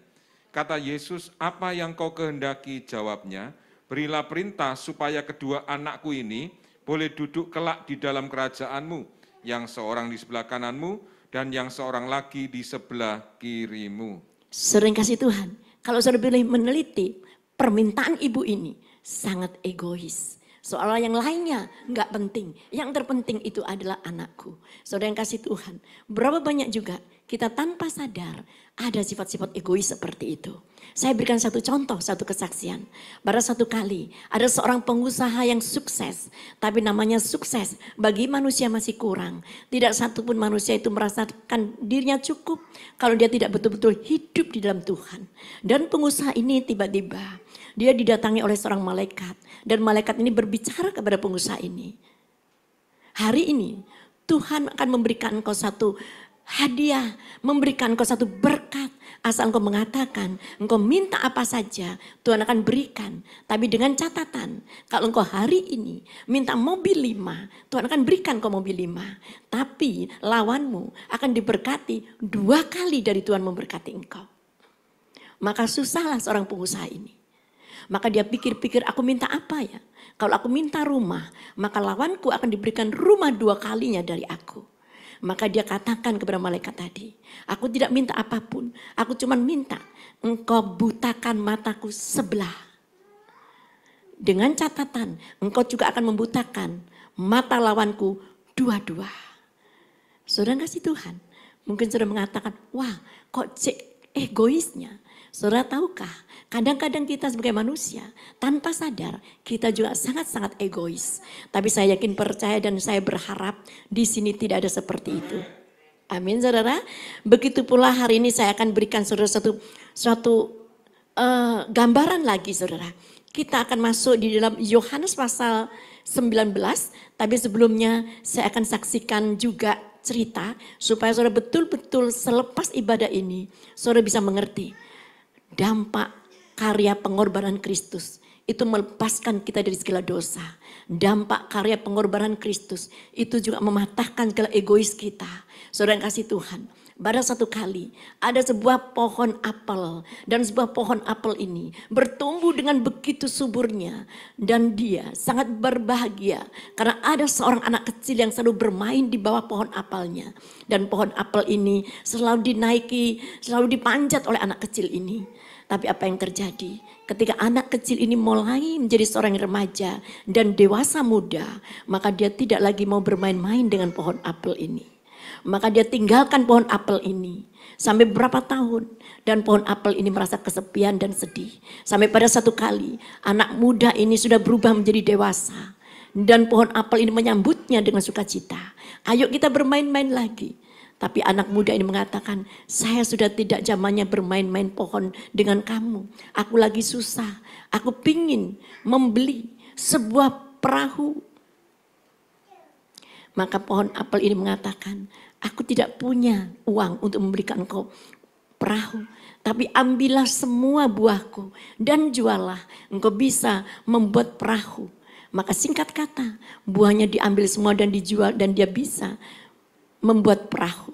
Kata Yesus, apa yang kau kehendaki? Jawabnya, berilah perintah supaya kedua anakku ini boleh duduk kelak di dalam kerajaanmu, yang seorang di sebelah kananmu dan yang seorang lagi di sebelah kirimu. Sering kasih Tuhan, kalau saudara boleh meneliti, permintaan ibu ini sangat egois. Soal yang lainnya nggak penting, yang terpenting itu adalah anakku. Saudara yang kasih Tuhan, berapa banyak juga kita tanpa sadar ada sifat-sifat egois seperti itu. Saya berikan satu contoh, satu kesaksian. Pada satu kali ada seorang pengusaha yang sukses, tapi namanya sukses bagi manusia masih kurang. Tidak satupun manusia itu merasakan dirinya cukup kalau dia tidak betul-betul hidup di dalam Tuhan. Dan pengusaha ini tiba-tiba dia didatangi oleh seorang malaikat. Dan malaikat ini berbicara kepada pengusaha ini. Hari ini Tuhan akan memberikan engkau satu hadiah, memberikan engkau satu berkat. Asal engkau mengatakan, engkau minta apa saja, Tuhan akan berikan. Tapi dengan catatan, kalau engkau hari ini minta mobil 5, Tuhan akan berikan engkau mobil 5. Tapi lawanmu akan diberkati 2 kali dari Tuhan memberkati engkau. Maka susahlah seorang pengusaha ini. Maka dia pikir-pikir, aku minta apa ya? Kalau aku minta rumah, maka lawanku akan diberikan rumah 2 kalinya dari aku. Maka dia katakan kepada malaikat tadi, aku tidak minta apapun, aku cuma minta engkau butakan mataku sebelah. Dengan catatan, engkau juga akan membutakan mata lawanku 2-2. Saudara kasih Tuhan, mungkin saudara mengatakan, wah kok egoisnya. Saudara tahukah, kadang-kadang kita sebagai manusia tanpa sadar kita juga sangat-sangat egois. Tapi saya yakin, percaya dan saya berharap di sini tidak ada seperti itu. Amin saudara. Begitu pula hari ini saya akan berikan saudara suatu gambaran lagi saudara. Kita akan masuk di dalam Yohanes pasal 19. Tapi sebelumnya saya akan saksikan juga cerita supaya saudara betul-betul selepas ibadah ini saudara bisa mengerti. Dampak karya pengorbanan Kristus itu melepaskan kita dari segala dosa. Dampak karya pengorbanan Kristus itu juga mematahkan segala egois kita. Saudara yang kasih Tuhan, pada satu kali ada sebuah pohon apel. Dan sebuah pohon apel ini bertumbuh dengan begitu suburnya. Dan dia sangat berbahagia karena ada seorang anak kecil yang selalu bermain di bawah pohon apelnya. Dan pohon apel ini selalu dinaiki, selalu dipanjat oleh anak kecil ini. Tapi apa yang terjadi ketika anak kecil ini mulai menjadi seorang remaja dan dewasa muda, maka dia tidak lagi mau bermain-main dengan pohon apel ini. Maka dia tinggalkan pohon apel ini sampai beberapa tahun dan pohon apel ini merasa kesepian dan sedih. Sampai pada satu kali anak muda ini sudah berubah menjadi dewasa dan pohon apel ini menyambutnya dengan sukacita. Ayo kita bermain-main lagi. Tapi anak muda ini mengatakan, saya sudah tidak zamannya bermain-main pohon dengan kamu. Aku lagi susah, aku pingin membeli sebuah perahu. Maka pohon apel ini mengatakan, aku tidak punya uang untuk memberikan engkau perahu. Tapi ambillah semua buahku dan jualah, engkau bisa membuat perahu. Maka singkat kata, buahnya diambil semua dan dijual dan dia bisa membuat perahu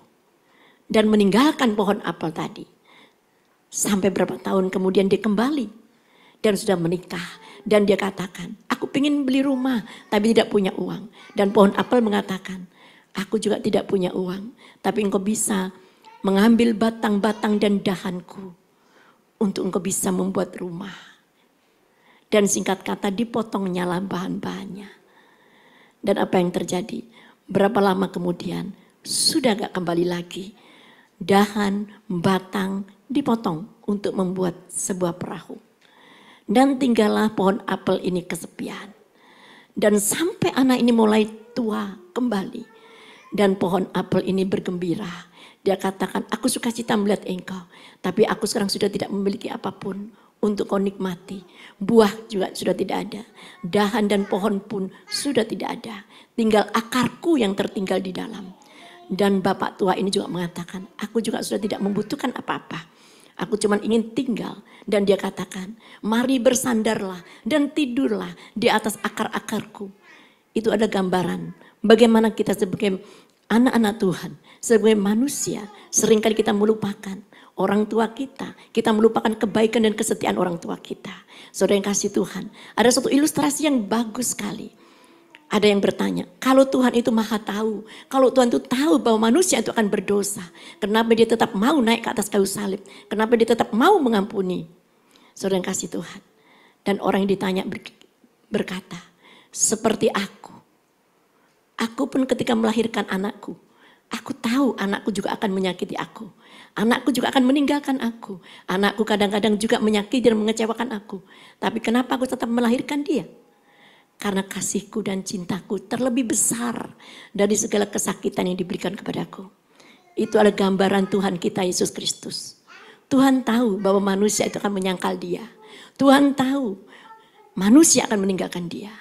dan meninggalkan pohon apel tadi. Sampai berapa tahun kemudian dia kembali dan sudah menikah. Dan dia katakan, aku ingin beli rumah tapi tidak punya uang. Dan pohon apel mengatakan, aku juga tidak punya uang. Tapi engkau bisa mengambil batang-batang dan dahanku untuk engkau bisa membuat rumah. Dan singkat kata dipotongnya lah bahan-bahannya. Dan apa yang terjadi? Berapa lama kemudian sudah gak kembali lagi. Dahan, batang dipotong untuk membuat sebuah perahu. Dan tinggallah pohon apel ini kesepian. Dan sampai anak ini mulai tua kembali. Dan pohon apel ini bergembira. Dia katakan, aku sukacita melihat engkau. Tapi aku sekarang sudah tidak memiliki apapun untuk kau nikmati. Buah juga sudah tidak ada. Dahan dan pohon pun sudah tidak ada. Tinggal akarku yang tertinggal di dalam. Dan bapak tua ini juga mengatakan, aku juga sudah tidak membutuhkan apa-apa. Aku cuma ingin tinggal. Dan dia katakan, mari bersandarlah dan tidurlah di atas akar-akarku. Itu ada gambaran bagaimana kita sebagai anak-anak Tuhan, sebagai manusia, seringkali kita melupakan orang tua kita. Kita melupakan kebaikan dan kesetiaan orang tua kita. Saudara yang kasih Tuhan, ada satu ilustrasi yang bagus sekali. Ada yang bertanya, kalau Tuhan itu maha tahu, kalau Tuhan itu tahu bahwa manusia itu akan berdosa, kenapa dia tetap mau naik ke atas kayu salib? Kenapa dia tetap mau mengampuni? Saudara yang kasih Tuhan. Dan orang yang ditanya berkata, seperti aku pun ketika melahirkan anakku, aku tahu anakku juga akan menyakiti aku. Anakku juga akan meninggalkan aku. Anakku kadang-kadang juga menyakiti dan mengecewakan aku. Tapi kenapa aku tetap melahirkan dia? Karena kasihku dan cintaku terlebih besar dari segala kesakitan yang diberikan kepadaku. Itu adalah gambaran Tuhan kita Yesus Kristus. Tuhan tahu bahwa manusia itu akan menyangkal dia. Tuhan tahu manusia akan meninggalkan dia.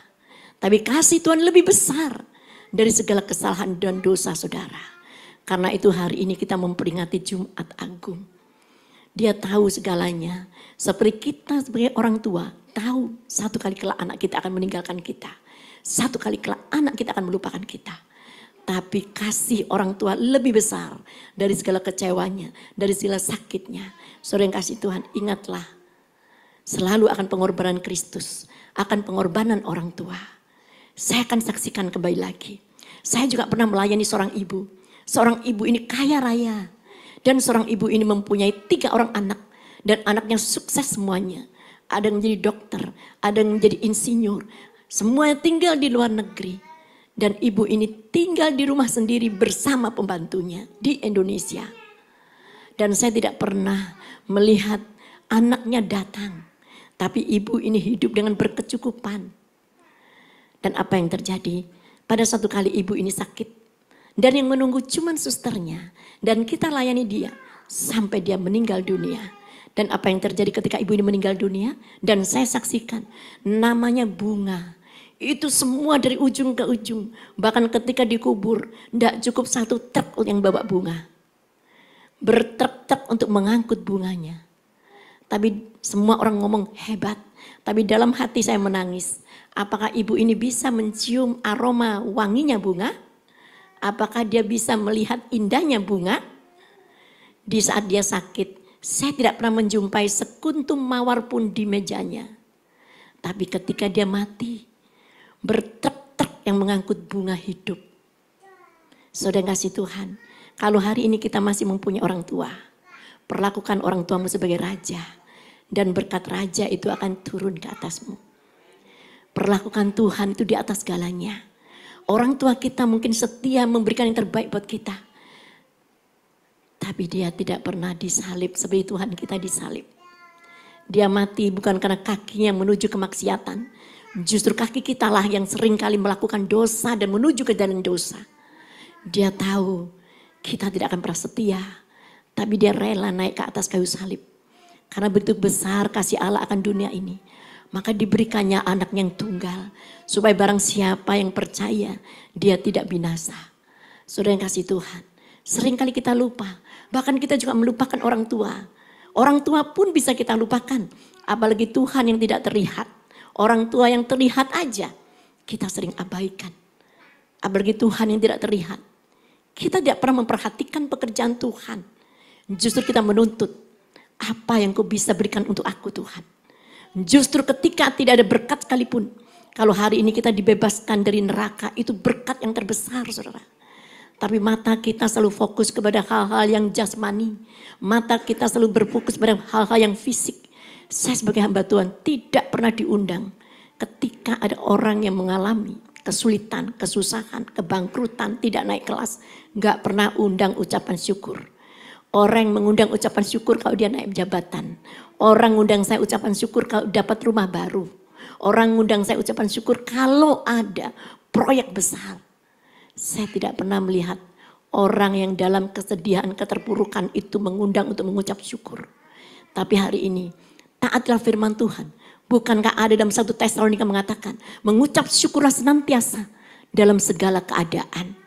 Tapi kasih Tuhan lebih besar dari segala kesalahan dan dosa saudara. Karena itu hari ini kita memperingati Jumat Agung. Dia tahu segalanya. Seperti kita sebagai orang tua tahu satu kali kelak anak kita akan meninggalkan kita. Satu kali kelak anak kita akan melupakan kita. Tapi kasih orang tua lebih besar dari segala kecewanya, dari segala sakitnya. Saudara yang kasih Tuhan, ingatlah selalu akan pengorbanan Kristus, akan pengorbanan orang tua. Saya akan saksikan kembali lagi. Saya juga pernah melayani seorang ibu. Seorang ibu ini kaya raya. Dan seorang ibu ini mempunyai 3 orang anak. Dan anaknya sukses semuanya. Ada yang menjadi dokter, ada yang menjadi insinyur. Semuanya tinggal di luar negeri. Dan ibu ini tinggal di rumah sendiri bersama pembantunya di Indonesia. Dan saya tidak pernah melihat anaknya datang. Tapi ibu ini hidup dengan berkecukupan. Dan apa yang terjadi? Pada satu kali ibu ini sakit. Dan yang menunggu cuma susternya. Dan kita layani dia sampai dia meninggal dunia. Dan apa yang terjadi ketika ibu ini meninggal dunia? Dan saya saksikan namanya Bunga. Itu semua dari ujung ke ujung. Bahkan ketika dikubur tidak cukup 1 truk yang bawa bunga. Bertruk-truk untuk mengangkut bunganya. Tapi semua orang ngomong hebat. Tapi dalam hati saya menangis. Apakah ibu ini bisa mencium aroma wanginya bunga? Apakah dia bisa melihat indahnya bunga? Di saat dia sakit, saya tidak pernah menjumpai sekuntum mawar pun di mejanya. Tapi ketika dia mati, bertruk-truk yang mengangkut bunga hidup. Saudara kasih Tuhan, kalau hari ini kita masih mempunyai orang tua, perlakukan orang tuamu sebagai raja. Dan berkat raja itu akan turun ke atasmu. Perlakukan Tuhan itu di atas segalanya. Orang tua kita mungkin setia memberikan yang terbaik buat kita. Tapi dia tidak pernah disalib seperti Tuhan kita disalib. Dia mati bukan karena kakinya menuju kemaksiatan. Justru kaki kita lah yang sering kali melakukan dosa dan menuju ke jalan dosa. Dia tahu kita tidak akan pernah setia. Tapi dia rela naik ke atas kayu salib. Karena begitu besar kasih Allah akan dunia ini. Maka diberikannya anak yang tunggal. Supaya barang siapa yang percaya dia tidak binasa. Saudara yang kasih Tuhan. Seringkali kita lupa. Bahkan kita juga melupakan orang tua. Orang tua pun bisa kita lupakan. Apalagi Tuhan yang tidak terlihat. Orang tua yang terlihat aja kita sering abaikan. Apalagi Tuhan yang tidak terlihat. Kita tidak pernah memperhatikan pekerjaan Tuhan. Justru kita menuntut, apa yang Kau bisa berikan untuk aku Tuhan. Justru ketika tidak ada berkat sekalipun. Kalau hari ini kita dibebaskan dari neraka, itu berkat yang terbesar saudara. Tapi mata kita selalu fokus kepada hal-hal yang jasmani. Mata kita selalu berfokus pada hal-hal yang fisik. Saya sebagai hamba Tuhan tidak pernah diundang ketika ada orang yang mengalami kesulitan, kesusahan, kebangkrutan, tidak naik kelas. Gak pernah undang ucapan syukur. Orang mengundang ucapan syukur kalau dia naik jabatan. Orang undang saya ucapan syukur kalau dapat rumah baru. Orang undang saya ucapan syukur kalau ada proyek besar. Saya tidak pernah melihat orang yang dalam kesedihan, keterpurukan itu mengundang untuk mengucap syukur. Tapi hari ini, taatlah firman Tuhan. Bukankah ada dalam 1 Tesalonika mengatakan, mengucap syukurlah senantiasa dalam segala keadaan.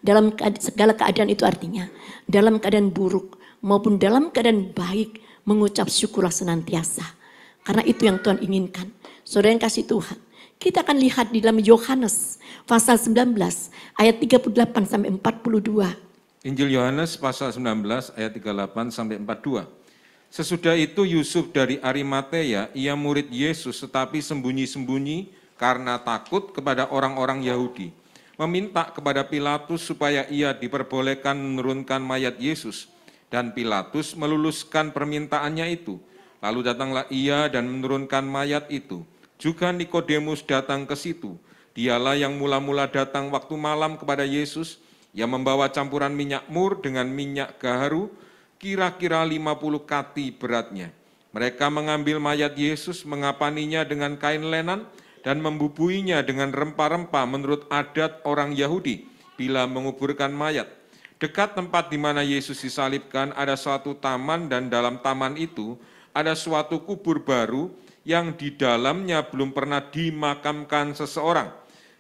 Dalam segala keadaan itu artinya, dalam keadaan buruk maupun dalam keadaan baik, mengucap syukurlah senantiasa. Karena itu yang Tuhan inginkan. Saudara yang kasih Tuhan, kita akan lihat di dalam Yohanes pasal 19 ayat 38 sampai 42. Injil Yohanes pasal 19 ayat 38 sampai 42. Sesudah itu Yusuf dari Arimatea, ia murid Yesus tetapi sembunyi-sembunyi karena takut kepada orang-orang Yahudi. Meminta kepada Pilatus supaya ia diperbolehkan menurunkan mayat Yesus. Dan Pilatus meluluskan permintaannya itu. Lalu datanglah ia dan menurunkan mayat itu. Juga Nikodemus datang ke situ. Dialah yang mula-mula datang waktu malam kepada Yesus. Ia membawa campuran minyak mur dengan minyak gaharu, kira-kira 50 kati beratnya. Mereka mengambil mayat Yesus, mengapaninya dengan kain lenan, dan membubuinya dengan rempah-rempah menurut adat orang Yahudi bila menguburkan mayat. Dekat tempat di mana Yesus disalibkan ada suatu taman, dan dalam taman itu ada suatu kubur baru yang di dalamnya belum pernah dimakamkan seseorang.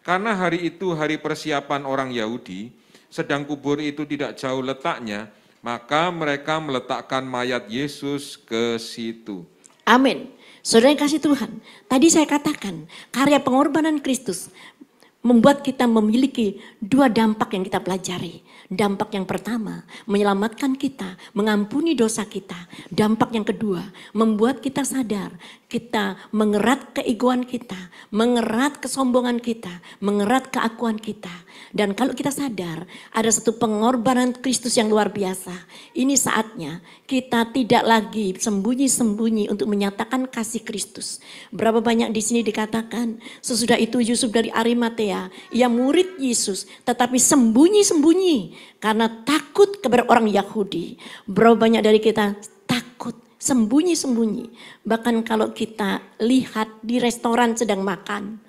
Karena hari itu hari persiapan orang Yahudi, sedang kubur itu tidak jauh letaknya, maka mereka meletakkan mayat Yesus ke situ. Amin. Saudara yang kasih Tuhan, tadi saya katakan karya pengorbanan Kristus membuat kita memiliki dua dampak yang kita pelajari. Dampak yang pertama, menyelamatkan kita, mengampuni dosa kita. Dampak yang kedua, membuat kita sadar, kita mengerat keegoan kita, mengerat kesombongan kita, mengerat keakuan kita. Dan kalau kita sadar, ada satu pengorbanan Kristus yang luar biasa. Ini saatnya kita tidak lagi sembunyi-sembunyi untuk menyatakan kasih Kristus. Berapa banyak di sini dikatakan, sesudah itu Yusuf dari Arimatea, ia murid Yesus, tetapi sembunyi-sembunyi karena takut kepada orang Yahudi. Berapa banyak dari kita takut, sembunyi-sembunyi. Bahkan kalau kita lihat di restoran sedang makan,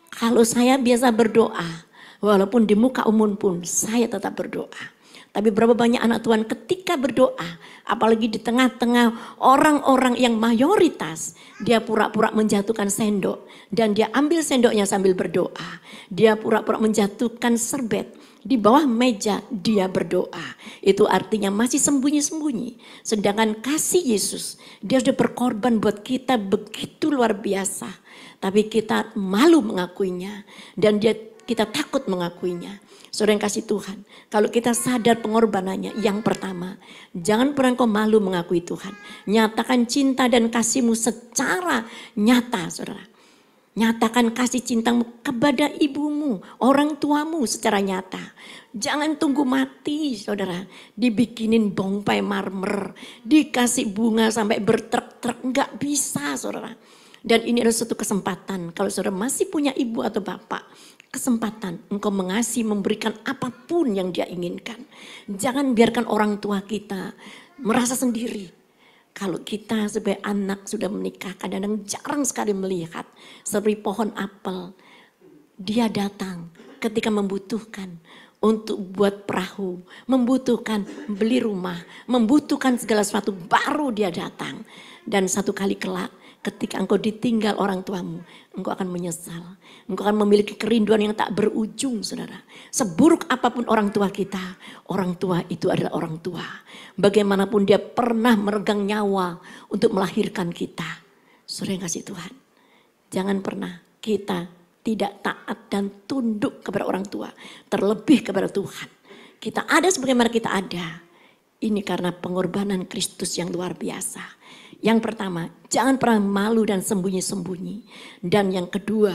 kalau saya biasa berdoa, walaupun di muka umum pun saya tetap berdoa. Tapi berapa banyak anak Tuhan ketika berdoa, apalagi di tengah-tengah orang-orang yang mayoritas, dia pura-pura menjatuhkan sendok dan dia ambil sendoknya sambil berdoa. Dia pura-pura menjatuhkan serbet di bawah meja, dia berdoa. Itu artinya masih sembunyi-sembunyi. Sedangkan kasih Yesus, dia sudah berkorban buat kita begitu luar biasa. Tapi kita malu mengakuinya dan kita takut mengakuinya. Saudara yang kasih Tuhan, kalau kita sadar pengorbanannya, yang pertama, jangan pernah kau malu mengakui Tuhan. Nyatakan cinta dan kasihmu secara nyata, saudara. Nyatakan kasih cintamu kepada ibumu, orang tuamu secara nyata. Jangan tunggu mati, saudara. Dibikinin bongpai marmer, dikasih bunga sampai bertrek-trek, enggak bisa, saudara. Dan ini adalah satu kesempatan, kalau saudara masih punya ibu atau bapak, kesempatan engkau mengasihi, memberikan apapun yang dia inginkan. Jangan biarkan orang tua kita merasa sendiri. Kalau kita sebagai anak sudah menikah, kadang-kadang jarang sekali melihat seperti pohon apel. Dia datang ketika membutuhkan untuk buat perahu, membutuhkan beli rumah, membutuhkan segala sesuatu, baru dia datang. Dan satu kali kelak, ketika engkau ditinggal orang tuamu, engkau akan menyesal. Engkau akan memiliki kerinduan yang tak berujung, saudara. Seburuk apapun orang tua kita, orang tua itu adalah orang tua. Bagaimanapun dia pernah meregang nyawa untuk melahirkan kita. Saudara yang kasih Tuhan, jangan pernah kita tidak taat dan tunduk kepada orang tua. Terlebih kepada Tuhan. Kita ada sebagaimana kita ada. Ini karena pengorbanan Kristus yang luar biasa. Yang pertama, jangan pernah malu dan sembunyi-sembunyi. Dan yang kedua,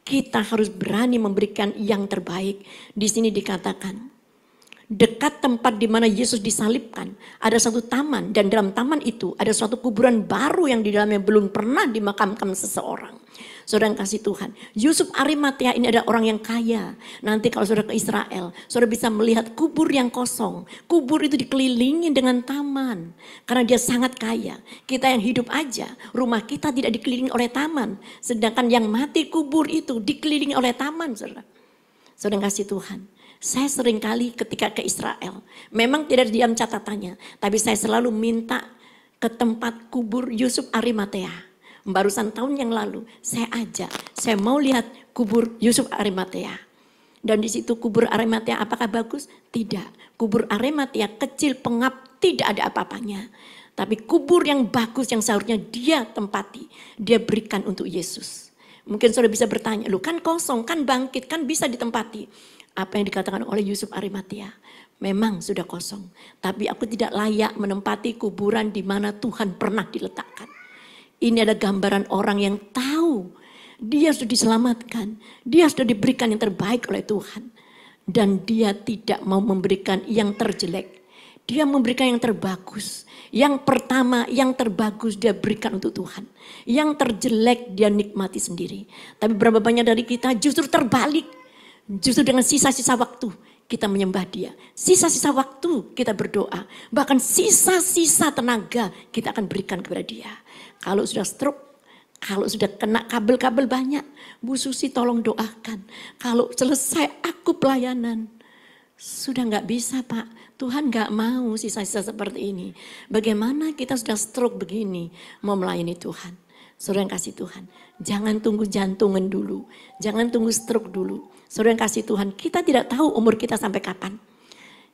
kita harus berani memberikan yang terbaik. Di sini dikatakan, dekat tempat di mana Yesus disalibkan, ada satu taman, dan dalam taman itu ada suatu kuburan baru yang di dalamnya belum pernah dimakamkan seseorang. Saudara yang kasih Tuhan, Yusuf Arimatea ini adalah orang yang kaya. Nanti kalau saudara ke Israel, saudara bisa melihat kubur yang kosong. Kubur itu dikelilingi dengan taman, karena dia sangat kaya. Kita yang hidup aja, rumah kita tidak dikelilingi oleh taman. Sedangkan yang mati kubur itu dikelilingi oleh taman, saudara. Saudara yang kasih Tuhan. Saya seringkali ketika ke Israel, memang tidak diam catatannya, tapi saya selalu minta ke tempat kubur Yusuf Arimatea. Barusan tahun yang lalu saya ajak, saya mau lihat kubur Yusuf Arimatea. Dan di situ kubur Arimatea apakah bagus? Tidak. Kubur Arimatea kecil, pengap, tidak ada apa-apanya. Tapi kubur yang bagus yang seharusnya dia tempati, dia berikan untuk Yesus. Mungkin saudara bisa bertanya, lu kan kosong, kan bangkit, kan bisa ditempati. Apa yang dikatakan oleh Yusuf Arimatea, memang sudah kosong. Tapi aku tidak layak menempati kuburan di mana Tuhan pernah diletakkan. Ini adalah gambaran orang yang tahu dia sudah diselamatkan. Dia sudah diberikan yang terbaik oleh Tuhan. Dan dia tidak mau memberikan yang terjelek. Dia memberikan yang terbagus. Yang pertama, yang terbagus dia berikan untuk Tuhan. Yang terjelek dia nikmati sendiri. Tapi berapa banyak dari kita justru terbalik. Justru dengan sisa-sisa waktu kita menyembah dia. Sisa-sisa waktu kita berdoa. Bahkan sisa-sisa tenaga kita akan berikan kepada dia. Kalau sudah stroke, kalau sudah kena kabel-kabel banyak, Bu Susi tolong doakan. Kalau selesai aku pelayanan, sudah nggak bisa Pak. Tuhan nggak mau sisa-sisa seperti ini. Bagaimana kita sudah stroke begini mau melayani Tuhan. Saudara yang kasih Tuhan, jangan tunggu jantungan dulu. Jangan tunggu stroke dulu. Saudara yang kasih Tuhan, kita tidak tahu umur kita sampai kapan.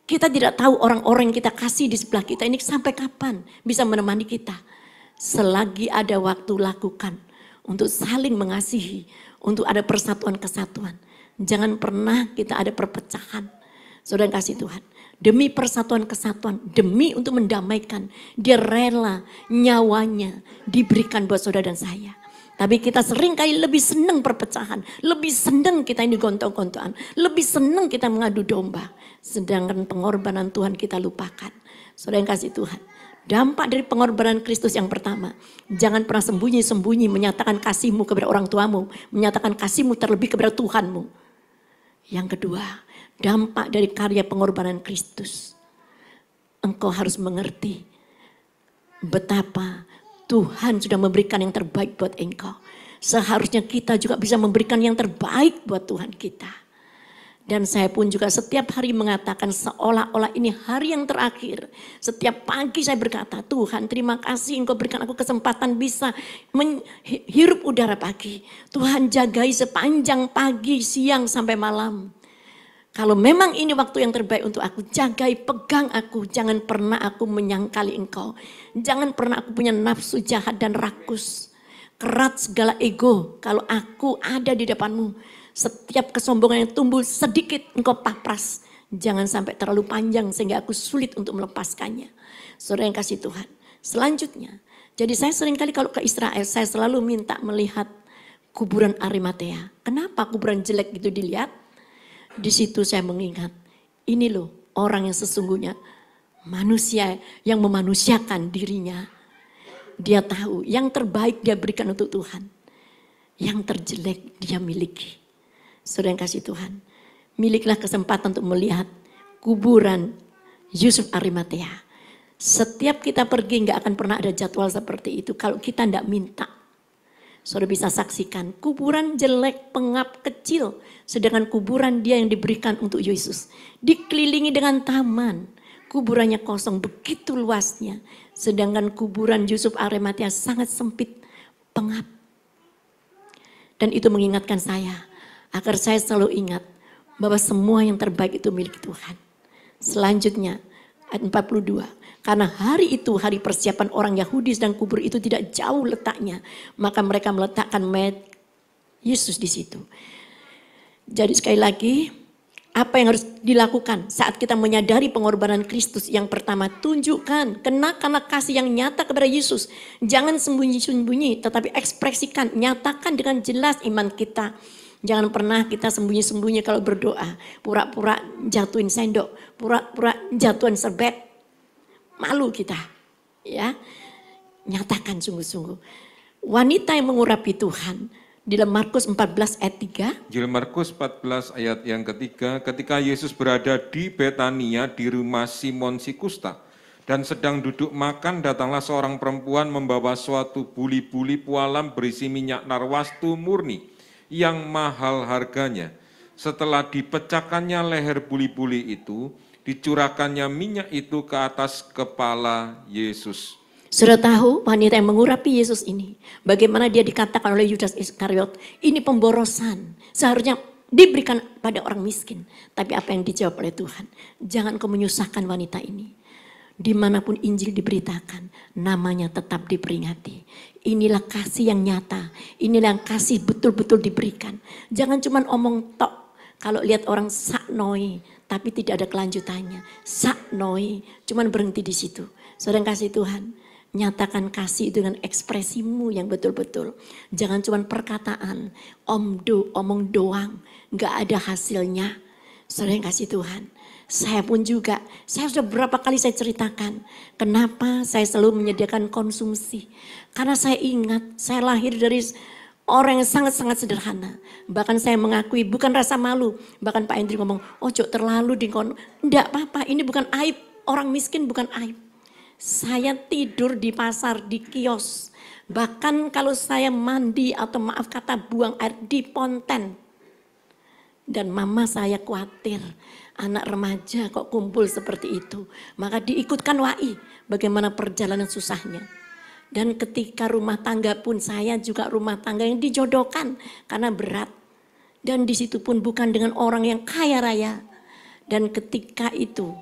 Kita tidak tahu orang-orang yang kita kasih di sebelah kita ini sampai kapan bisa menemani kita. Selagi ada waktu lakukan untuk saling mengasihi, untuk ada persatuan kesatuan. Jangan pernah kita ada perpecahan. Saudara yang kasih Tuhan, demi persatuan kesatuan, demi untuk mendamaikan, dia rela nyawanya diberikan buat saudara dan saya. Tapi kita seringkali lebih senang perpecahan, lebih senang kita ini gontok-gontokan, lebih senang kita mengadu domba. Sedangkan pengorbanan Tuhan kita lupakan. Saudara yang kasih Tuhan, dampak dari pengorbanan Kristus yang pertama, jangan pernah sembunyi-sembunyi menyatakan kasihmu kepada orang tuamu, menyatakan kasihmu terlebih kepada Tuhanmu. Yang kedua, dampak dari karya pengorbanan Kristus, engkau harus mengerti betapa Tuhan sudah memberikan yang terbaik buat engkau. Seharusnya kita juga bisa memberikan yang terbaik buat Tuhan kita. Dan saya pun juga setiap hari mengatakan seolah-olah ini hari yang terakhir. Setiap pagi saya berkata, Tuhan terima kasih engkau berikan aku kesempatan bisa menghirup udara pagi. Tuhan jagai sepanjang pagi, siang sampai malam. Kalau memang ini waktu yang terbaik untuk aku, jagai, pegang aku. Jangan pernah aku menyangkali engkau. Jangan pernah aku punya nafsu jahat dan rakus. Kerat segala ego kalau aku ada di depanmu. Setiap kesombongan yang tumbuh sedikit engkau papras. Jangan sampai terlalu panjang sehingga aku sulit untuk melepaskannya. Saudara yang kasih Tuhan. Selanjutnya, jadi saya seringkali kalau ke Israel, saya selalu minta melihat kuburan Arimatea. Kenapa kuburan jelek itu dilihat? Di situ saya mengingat, ini loh orang yang sesungguhnya manusia yang memanusiakan dirinya. Dia tahu yang terbaik dia berikan untuk Tuhan. Yang terjelek dia miliki. Saudara yang kasih Tuhan, miliklah kesempatan untuk melihat kuburan Yusuf Arimatea. Setiap kita pergi nggak akan pernah ada jadwal seperti itu kalau kita tidak minta. Saudara bisa saksikan kuburan jelek, pengap, kecil. Sedangkan kuburan dia yang diberikan untuk Yesus. Dikelilingi dengan taman. Kuburannya kosong begitu luasnya. Sedangkan kuburan Yusuf Arimatea sangat sempit, pengap. Dan itu mengingatkan saya. Agar saya selalu ingat bahwa semua yang terbaik itu milik Tuhan. Selanjutnya ayat 42. Karena hari itu hari persiapan orang Yahudi dan kubur itu tidak jauh letaknya. Maka mereka meletakkan mayat Yesus di situ. Jadi sekali lagi Apa yang harus dilakukan saat kita menyadari pengorbanan Kristus? Yang pertama, tunjukkan, kenakanlah kasih yang nyata kepada Yesus. Jangan sembunyi-sembunyi, tetapi ekspresikan, nyatakan dengan jelas iman kita. Jangan pernah kita sembunyi-sembunyi kalau berdoa. Pura-pura jatuhin sendok, pura-pura jatuhin serbet. Malu kita. Ya, nyatakan sungguh-sungguh. Wanita yang mengurapi Tuhan. Di dalam Markus 14 ayat 3. Injil Markus 14 ayat yang ketiga, ketika Yesus berada di Betania di rumah Simon si Kusta dan sedang duduk makan, datanglah seorang perempuan membawa suatu buli-buli pualam berisi minyak narwastu murni yang mahal harganya. Setelah dipecahkannya leher buli-buli itu, dicurahkannya minyak itu ke atas kepala Yesus. Sudah tahu wanita yang mengurapi Yesus ini, bagaimana dia dikatakan oleh Yudas Iskariot, ini pemborosan, seharusnya diberikan pada orang miskin. Tapi apa yang dijawab oleh Tuhan, jangan kau menyusahkan wanita ini. Dimanapun Injil diberitakan, namanya tetap diperingati. Inilah kasih yang nyata, inilah yang kasih betul-betul diberikan. Jangan cuma omong tok, kalau lihat orang saknoi, tapi tidak ada kelanjutannya. Saknoi, cuma berhenti di situ. Saudara yang kasih Tuhan, nyatakan kasih dengan ekspresimu yang betul-betul. Jangan cuma perkataan, omong doang, gak ada hasilnya. Saudara yang kasih Tuhan, saya pun juga, saya sudah berapa kali saya ceritakan, kenapa saya selalu menyediakan konsumsi. Karena saya ingat, saya lahir dari orang yang sangat-sangat sederhana. Bahkan saya mengakui, bukan rasa malu. Bahkan Pak Hendri ngomong, ojo terlalu enggak apa-apa, ini bukan aib. Orang miskin bukan aib. Saya tidur di pasar, di kios. Bahkan kalau saya mandi atau maaf kata buang air di ponten. Dan mama saya khawatir, anak remaja kok kumpul seperti itu. Maka diikutkan WAI, bagaimana perjalanan susahnya. Dan ketika rumah tangga pun saya juga rumah tangga yang dijodohkan karena berat. Dan di situ pun bukan dengan orang yang kaya raya. Dan ketika itu,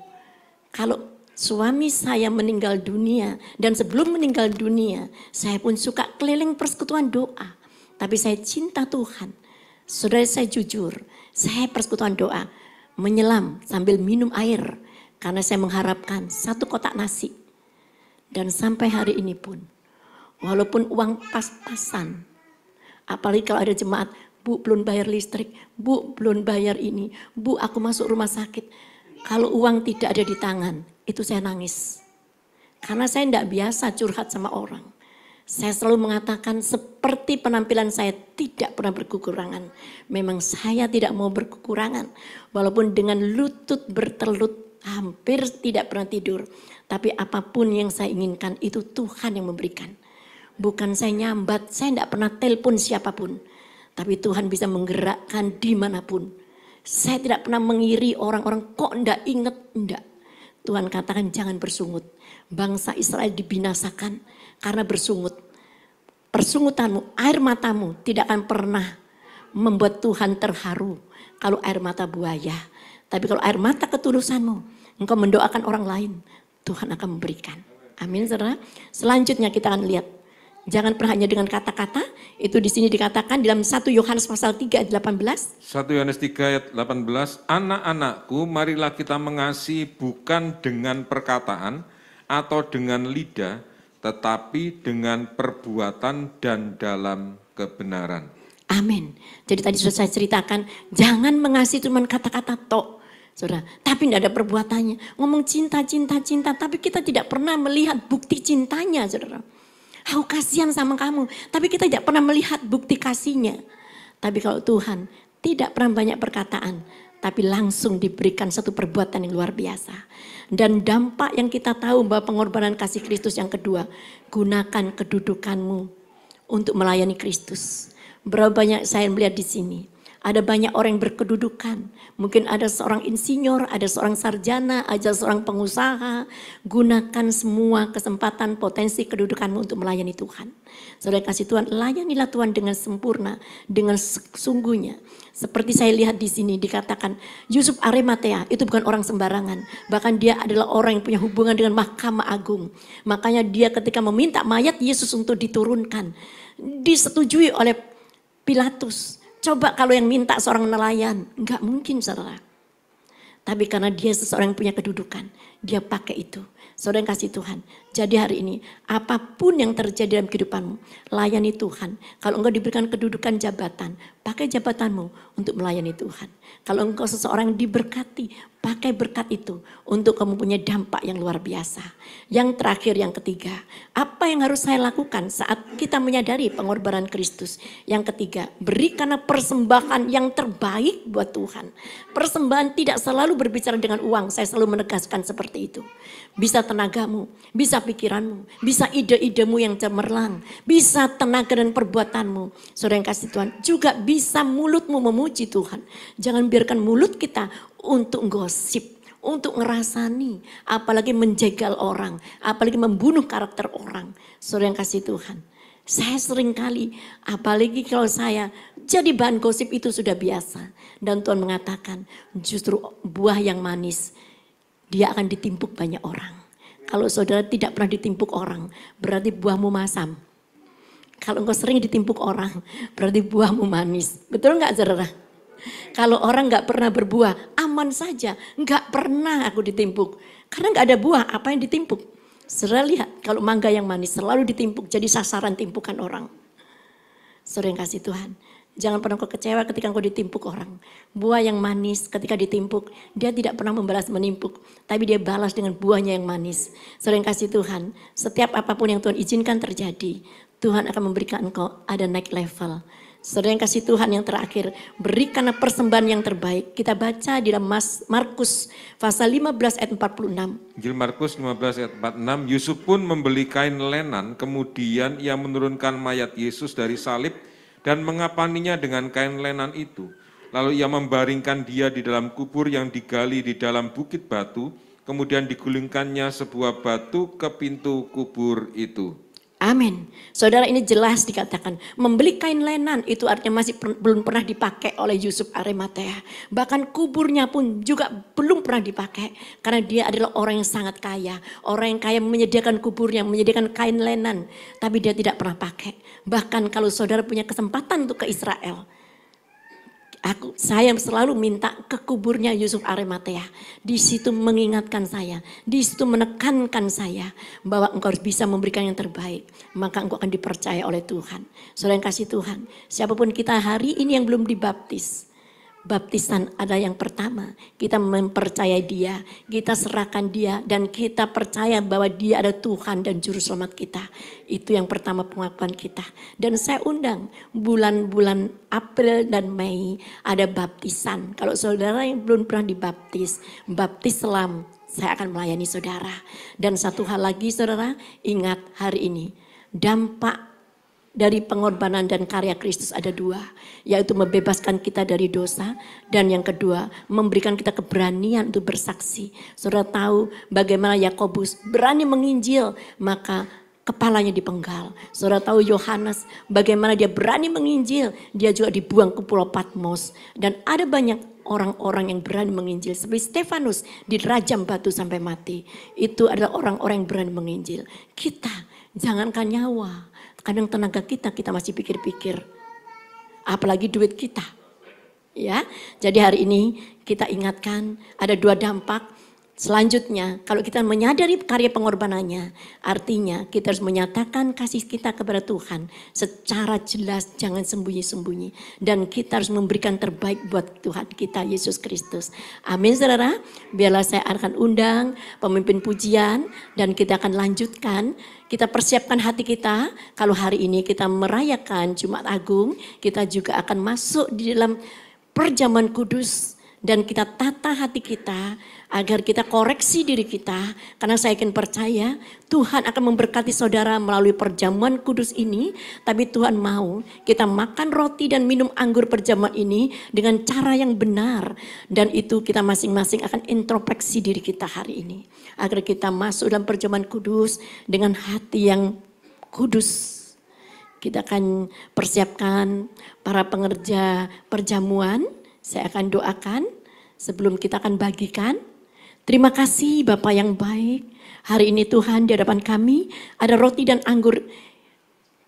kalau suami saya meninggal dunia dan sebelum meninggal dunia saya pun suka keliling persekutuan doa. Tapi saya cinta Tuhan. Saudara saya jujur, saya persekutuan doa menyelam sambil minum air karena saya mengharapkan 1 kotak nasi. Dan sampai hari ini pun walaupun uang pas-pasan, apalagi kalau ada jemaat, Bu belum bayar listrik, Bu belum bayar ini, Bu aku masuk rumah sakit. Kalau uang tidak ada di tangan, itu saya nangis. Karena saya tidak biasa curhat sama orang. Saya selalu mengatakan seperti penampilan saya tidak pernah berkekurangan. Memang saya tidak mau berkekurangan. Walaupun dengan lutut bertelut hampir tidak pernah tidur. Tapi apapun yang saya inginkan itu Tuhan yang memberikan. Bukan saya nyambat, saya tidak pernah telepon siapapun. Tapi Tuhan bisa menggerakkan dimanapun. Saya tidak pernah mengiri orang-orang kok enggak ingat, enggak. Tuhan katakan jangan bersungut. Bangsa Israel dibinasakan karena bersungut. Persungutanmu, air matamu tidak akan pernah membuat Tuhan terharu kalau air mata buaya. Tapi kalau air mata ketulusanmu, engkau mendoakan orang lain, Tuhan akan memberikan. Amin, saudara. Selanjutnya kita akan lihat. Jangan pernah hanya dengan kata-kata, itu di sini dikatakan dalam 1 Yohanes pasal 3 ayat 18. 1 Yohanes 3 ayat 18, anak-anakku marilah kita mengasihi bukan dengan perkataan atau dengan lidah, tetapi dengan perbuatan dan dalam kebenaran. Amin. Jadi tadi sudah saya ceritakan, jangan mengasihi cuma kata-kata tok. Saudara, tapi tidak ada perbuatannya. Ngomong cinta, tapi kita tidak pernah melihat bukti cintanya, saudara. Aku kasihan sama kamu, tapi kita tidak pernah melihat bukti kasihnya. Tapi kalau Tuhan tidak pernah banyak perkataan, tapi langsung diberikan satu perbuatan yang luar biasa. Dan dampak yang kita tahu bahwa pengorbanan kasih Kristus yang kedua, gunakan kedudukanmu untuk melayani Kristus. Berapa banyak saya melihat di sini. Ada banyak orang yang berkedudukan. Mungkin ada seorang insinyur, ada seorang sarjana, ada seorang pengusaha. Gunakan semua kesempatan potensi kedudukanmu untuk melayani Tuhan. Saudara kasih Tuhan, layanilah Tuhan dengan sempurna, dengan sesungguhnya. Seperti saya lihat di sini dikatakan, Yusuf Arimatea itu bukan orang sembarangan. Bahkan dia adalah orang yang punya hubungan dengan Mahkamah Agung. Makanya dia ketika meminta mayat Yesus untuk diturunkan, disetujui oleh Pilatus. Coba kalau yang minta seorang nelayan, enggak mungkin saudara. Tapi karena dia seseorang yang punya kedudukan, dia pakai itu. Saudara yang kasih Tuhan. Jadi hari ini, apapun yang terjadi dalam kehidupanmu, layani Tuhan. Kalau engkau diberikan kedudukan jabatan, pakai jabatanmu untuk melayani Tuhan. Kalau engkau seseorang yang diberkati, pakai berkat itu untuk kamu punya dampak yang luar biasa. Yang terakhir, yang ketiga, apa yang harus saya lakukan saat kita menyadari pengorbanan Kristus? Yang ketiga, berikanlah persembahan yang terbaik buat Tuhan. Persembahan tidak selalu berbicara dengan uang, saya selalu menegaskan seperti itu. Bisa tenagamu, bisa pikiranmu, bisa ide-idemu yang cemerlang, bisa tenaga dan perbuatanmu. Saudara yang kasih Tuhan, juga bisa mulutmu memuji Tuhan. Jangan biarkan mulut kita untuk gosip, untuk ngerasani, apalagi menjegal orang, apalagi membunuh karakter orang. Saudara yang kasih Tuhan, saya sering kali, apalagi kalau saya jadi bahan gosip itu sudah biasa. Dan Tuhan mengatakan justru buah yang manis, dia akan ditimpuk banyak orang. Kalau saudara tidak pernah ditimpuk orang, berarti buahmu masam. Kalau engkau sering ditimpuk orang, berarti buahmu manis. Betul nggak saudara? Kalau orang nggak pernah berbuah, aman saja. Nggak pernah aku ditimpuk. Karena nggak ada buah, apa yang ditimpuk? Saudara lihat, kalau mangga yang manis selalu ditimpuk, jadi sasaran timpukan orang. Saudara yang kasih Tuhan, jangan pernah kau kecewa ketika kau ditimpuk orang. Buah yang manis ketika ditimpuk, dia tidak pernah membalas menimpuk. Tapi dia balas dengan buahnya yang manis. Saudara yang kasih Tuhan, setiap apapun yang Tuhan izinkan terjadi, Tuhan akan memberikan engkau ada naik level. Saudara yang kasih Tuhan, yang terakhir, berikanlah persembahan yang terbaik. Kita baca di dalam Markus pasal 15 ayat 46. Injil Markus 15 ayat 46, Yusuf pun membeli kain lenan, kemudian ia menurunkan mayat Yesus dari salib dan mengapaninya dengan kain lenan itu. Lalu ia membaringkan dia di dalam kubur yang digali di dalam bukit batu, kemudian digulingkannya sebuah batu ke pintu kubur itu. Amin. Saudara, ini jelas dikatakan membeli kain lenan itu artinya masih belum pernah dipakai oleh Yusuf Arimatea. Bahkan kuburnya pun juga belum pernah dipakai karena dia adalah orang yang sangat kaya. Orang yang kaya menyediakan kuburnya, menyediakan kain lenan, tapi dia tidak pernah pakai. Bahkan kalau saudara punya kesempatan untuk ke Israel, saya selalu minta ke kuburnya Yusuf Arimatea. Di situ mengingatkan saya, di situ menekankan saya bahwa engkau harus bisa memberikan yang terbaik. Maka engkau akan dipercaya oleh Tuhan. Saudara yang kasih Tuhan, siapapun kita hari ini yang belum dibaptis, baptisan ada yang pertama, kita mempercayai dia, kita serahkan dia, dan kita percaya bahwa dia ada Tuhan dan Juru Selamat kita. Itu yang pertama pengakuan kita. Dan saya undang bulan-bulan April dan Mei ada baptisan. Kalau saudara yang belum pernah dibaptis, baptis selam, saya akan melayani saudara. Dan satu hal lagi saudara, ingat hari ini, dampak dari pengorbanan dan karya Kristus ada dua, yaitu membebaskan kita dari dosa, dan yang kedua memberikan kita keberanian untuk bersaksi. Saudara tahu bagaimana Yakobus berani menginjil, maka kepalanya dipenggal. Saudara tahu Yohanes bagaimana dia berani menginjil, dia juga dibuang ke Pulau Patmos. Dan ada banyak orang-orang yang berani menginjil, seperti Stefanus dirajam batu sampai mati. Itu adalah orang-orang yang berani menginjil. Kita jangankan nyawa, kadang tenaga kita masih pikir-pikir, apalagi duit kita. Ya, jadi hari ini kita ingatkan ada dua dampak. Selanjutnya, kalau kita menyadari karya pengorbanannya, artinya kita harus menyatakan kasih kita kepada Tuhan secara jelas, jangan sembunyi-sembunyi. Dan kita harus memberikan terbaik buat Tuhan kita, Yesus Kristus. Amin saudara, biarlah saya akan undang pemimpin pujian dan kita akan lanjutkan. Kita persiapkan hati kita, kalau hari ini kita merayakan Jumat Agung, kita juga akan masuk di dalam perjamuan kudus. Dan kita tata hati kita agar kita koreksi diri kita. Karena saya yakin percaya Tuhan akan memberkati saudara melalui perjamuan kudus ini. Tapi Tuhan mau kita makan roti dan minum anggur perjamuan ini dengan cara yang benar. Dan itu kita masing-masing akan introspeksi diri kita hari ini. Agar kita masuk dalam perjamuan kudus dengan hati yang kudus. Kita akan persiapkan para pengerja perjamuan. Saya akan doakan sebelum kita akan bagikan. Terima kasih Bapak yang baik. Hari ini Tuhan di hadapan kami ada roti dan anggur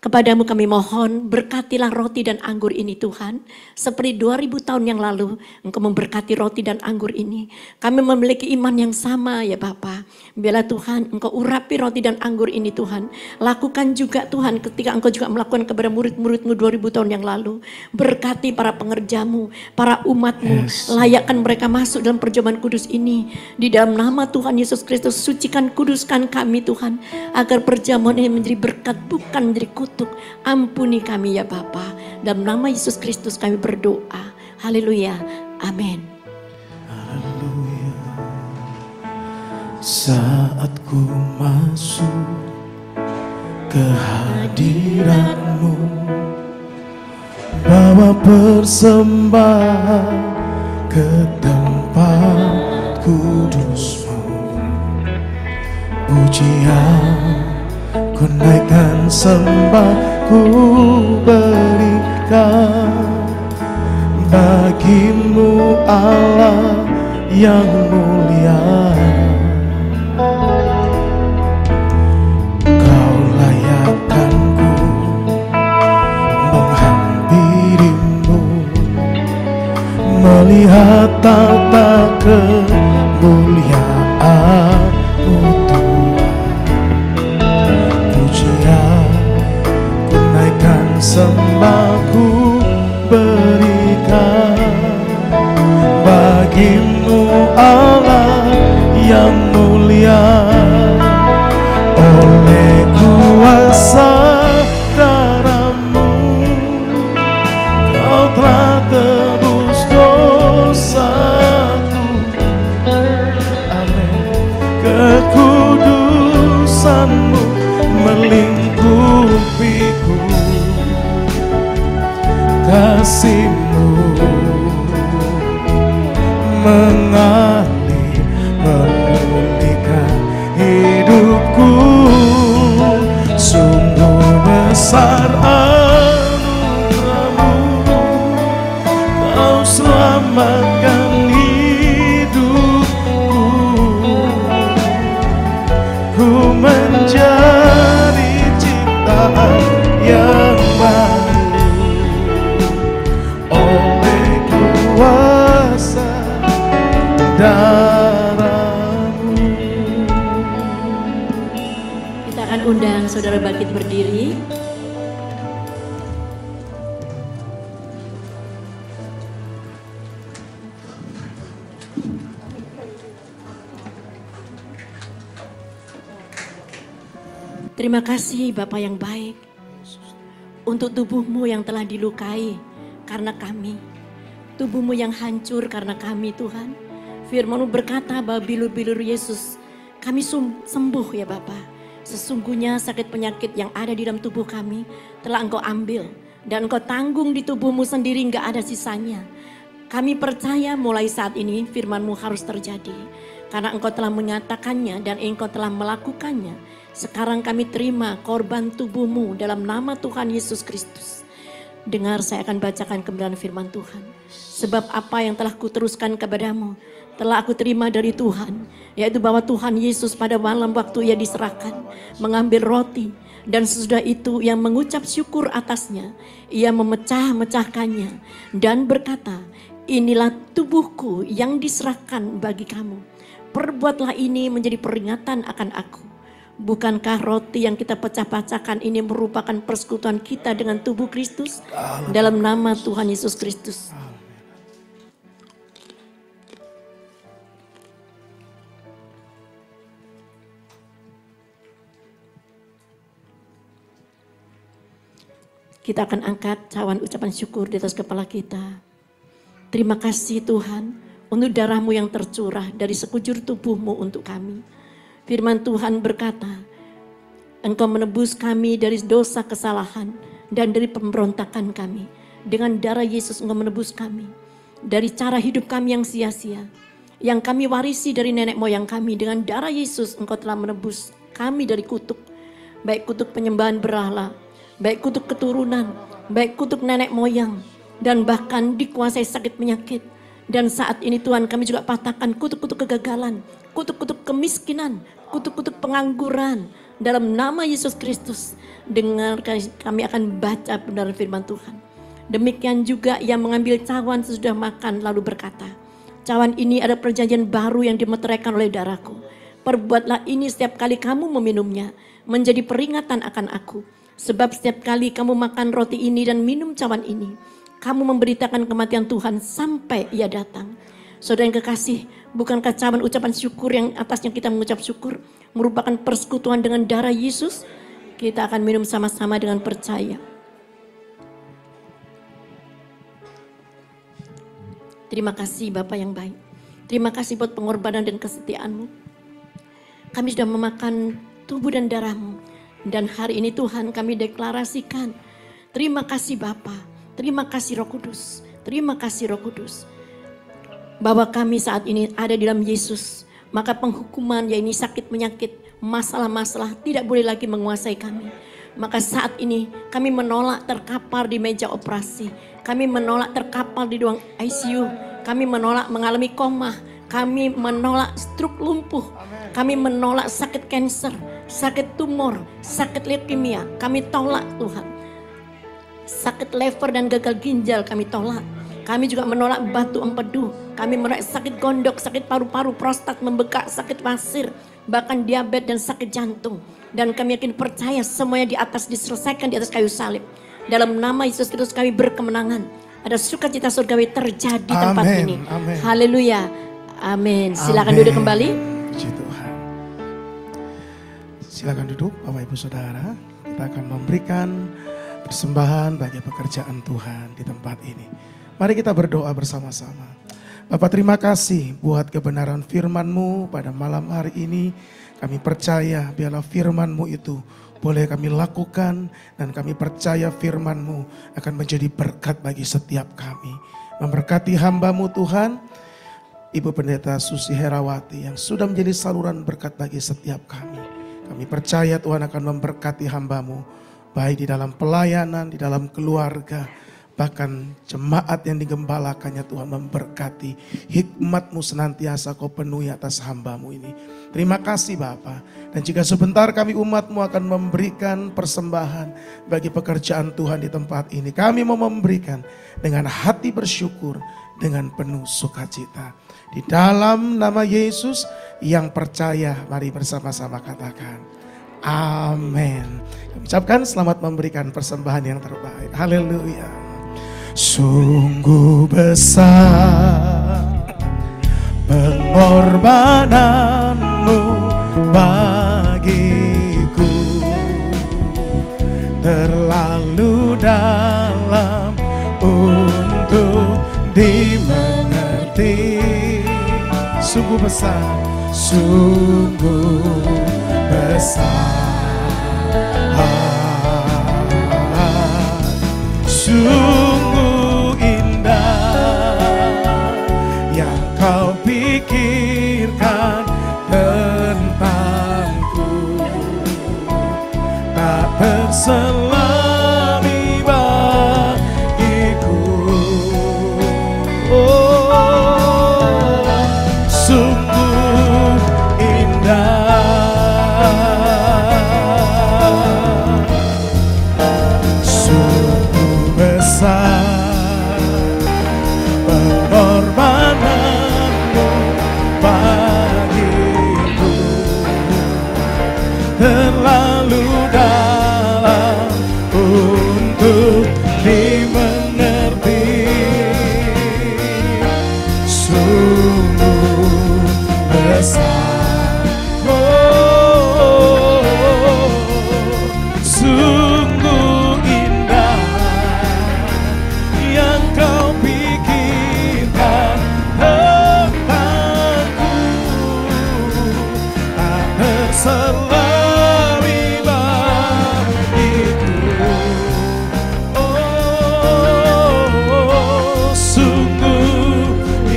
Kepadamu kami mohon, berkatilah roti dan anggur ini Tuhan. Seperti 2000 tahun yang lalu, Engkau memberkati roti dan anggur ini. Kami memiliki iman yang sama ya Bapa. Biarlah Tuhan, Engkau urapi roti dan anggur ini Tuhan. Lakukan juga Tuhan ketika Engkau juga melakukan kepada murid-murid-Mu 2000 tahun yang lalu. Berkati para pengerjamu, para umat-Mu. Layakkan mereka masuk dalam perjamuan kudus ini. Di dalam nama Tuhan Yesus Kristus, sucikan, kuduskan kami Tuhan. Agar perjamuan ini menjadi berkat, bukan menjadi kutuk. Ampuni kami ya Bapa. Dalam nama Yesus Kristus kami berdoa. Haleluya. Amin. Haleluya. Saat ku masuk ke hadirat-Mu, bawa persembahan ke tempat kudus-Mu, pujian ku naikkan, sembah ku berikan bagi-Mu Allah yang mulia. Kau layakkan ku menghampiri-Mu, melihat tata kemuliaan-Mu Tuhan. Ku naikkan, sembahku berikan bagi-Mu Allah yang mulia. Oleh kuasa darah-Mu, Kau telah tebus dosaku. Amin. Kekudusan-Mu melingkupiku, kasih-Mu mengalir memulihkan hidupku. Sungguh besar anugerah-Mu, Kau selamatkan hidupku. Ku menjadi ciptaan yang baru oleh kuasa darah-Mu. Kita akan undang Saudara bangkit berdiri. Terima kasih Bapa yang baik untuk tubuh-Mu yang telah dilukai karena kami. Tubuh-Mu yang hancur karena kami Tuhan. Firman-Mu berkata bahwa bilur-bilur Yesus kami sembuh ya Bapa. Sesungguhnya sakit penyakit yang ada di dalam tubuh kami telah Engkau ambil. Dan Engkau tanggung di tubuh-Mu sendiri, enggak ada sisanya. Kami percaya mulai saat ini firman-Mu harus terjadi. Karena Engkau telah menyatakannya dan Engkau telah melakukannya. Sekarang kami terima korban tubuh-Mu dalam nama Tuhan Yesus Kristus. Dengar, saya akan bacakan kebenaran firman Tuhan. Sebab apa yang telah kuteruskan kepadamu telah aku terima dari Tuhan, yaitu bahwa Tuhan Yesus pada malam waktu Ia diserahkan mengambil roti, dan sesudah itu Ia mengucap syukur atasnya. Ia memecah-mecahkannya dan berkata, inilah tubuhku yang diserahkan bagi kamu. Perbuatlah ini menjadi peringatan akan aku. Bukankah roti yang kita pecah-pecahkan ini merupakan persekutuan kita dengan tubuh Kristus? Dalam nama Tuhan Yesus Kristus. Kita akan angkat cawan ucapan syukur di atas kepala kita. Terima kasih Tuhan untuk darah-Mu yang tercurah dari sekujur tubuh-Mu untuk kami. Firman Tuhan berkata, Engkau menebus kami dari dosa kesalahan dan dari pemberontakan kami. Dengan darah Yesus Engkau menebus kami dari cara hidup kami yang sia-sia, yang kami warisi dari nenek moyang kami. Dengan darah Yesus Engkau telah menebus kami dari kutuk, baik kutuk penyembahan berhala, baik kutuk keturunan, baik kutuk nenek moyang, dan bahkan dikuasai sakit penyakit. Dan saat ini Tuhan kami juga patahkan kutuk-kutuk kegagalan, kutuk-kutuk kemiskinan, kutuk-kutuk pengangguran. Dalam nama Yesus Kristus, dengar kami akan baca benar firman Tuhan. Demikian juga yang mengambil cawan sesudah makan lalu berkata, cawan ini ada perjanjian baru yang dimeteraikan oleh darahku. Perbuatlah ini setiap kali kamu meminumnya, menjadi peringatan akan aku. Sebab setiap kali kamu makan roti ini dan minum cawan ini, kamu memberitakan kematian Tuhan sampai ia datang. Saudara yang kekasih, bukankah cawan ucapan syukur yang atasnya kita mengucap syukur merupakan persekutuan dengan darah Yesus? Kita akan minum sama-sama dengan percaya. Terima kasih Bapa yang baik. Terima kasih buat pengorbanan dan kesetiaan-Mu. Kami sudah memakan tubuh dan darah-Mu. Dan hari ini Tuhan kami deklarasikan, terima kasih Bapa, terima kasih Roh Kudus, terima kasih Roh Kudus. Bahwa kami saat ini ada di dalam Yesus, maka penghukuman yaitu sakit penyakit, masalah-masalah tidak boleh lagi menguasai kami. Maka saat ini kami menolak terkapar di meja operasi, kami menolak terkapar di ruang ICU, kami menolak mengalami koma, kami menolak stroke lumpuh, kami menolak sakit kanker, sakit tumor, sakit leukemia, kami tolak Tuhan. Sakit lever dan gagal ginjal kami tolak. Kami juga menolak batu empedu, kami menolak sakit gondok, sakit paru-paru, prostat membekak, sakit pasir, bahkan diabetes dan sakit jantung. Dan kami yakin percaya semuanya di atas diselesaikan di atas kayu salib. Dalam nama Yesus Kristus kami berkemenangan. Ada sukacita surgawi terjadi di tempat ini. Haleluya. Amin. Silakan duduk kembali. Puji Tuhan. Silakan duduk Bapak Ibu Saudara. Kita akan memberikan persembahan bagi pekerjaan Tuhan di tempat ini. Mari kita berdoa bersama-sama. Bapak terima kasih buat kebenaran firman-Mu pada malam hari ini. Kami percaya biarlah firman-Mu itu boleh kami lakukan dan kami percaya firman-Mu akan menjadi berkat bagi setiap kami. Memberkati hamba-Mu Tuhan, Ibu Pendeta Susi Herawati yang sudah menjadi saluran berkat bagi setiap kami. Kami percaya Tuhan akan memberkati hamba-Mu baik di dalam pelayanan, di dalam keluarga, bahkan jemaat yang digembalakannya Tuhan memberkati. Hikmat-Mu senantiasa Kau penuhi atas hamba-Mu ini. Terima kasih Bapa. Dan jika sebentar kami umat-Mu akan memberikan persembahan bagi pekerjaan Tuhan di tempat ini, kami mau memberikan dengan hati bersyukur, dengan penuh sukacita. Di dalam nama Yesus yang percaya, mari bersama-sama katakan amin. Kami ucapkan selamat memberikan persembahan yang terbaik. Haleluya. Sungguh besar pengorbanan-Mu bagiku, terlalu dalam untuk dimengerti. Sungguh besar, sungguh besar, sungguh indah yang Kau pikirkan tentangku, tak terselami bagiku. Oh, sungguh indah, sungguh besar pengorbanan-Mu bagiku, terlalu dalam untuk dimengerti. Sungguh besar, oh, sungguh indah yang Kau pikirkan tentangku, tak terselami bagiku. Oh, sungguh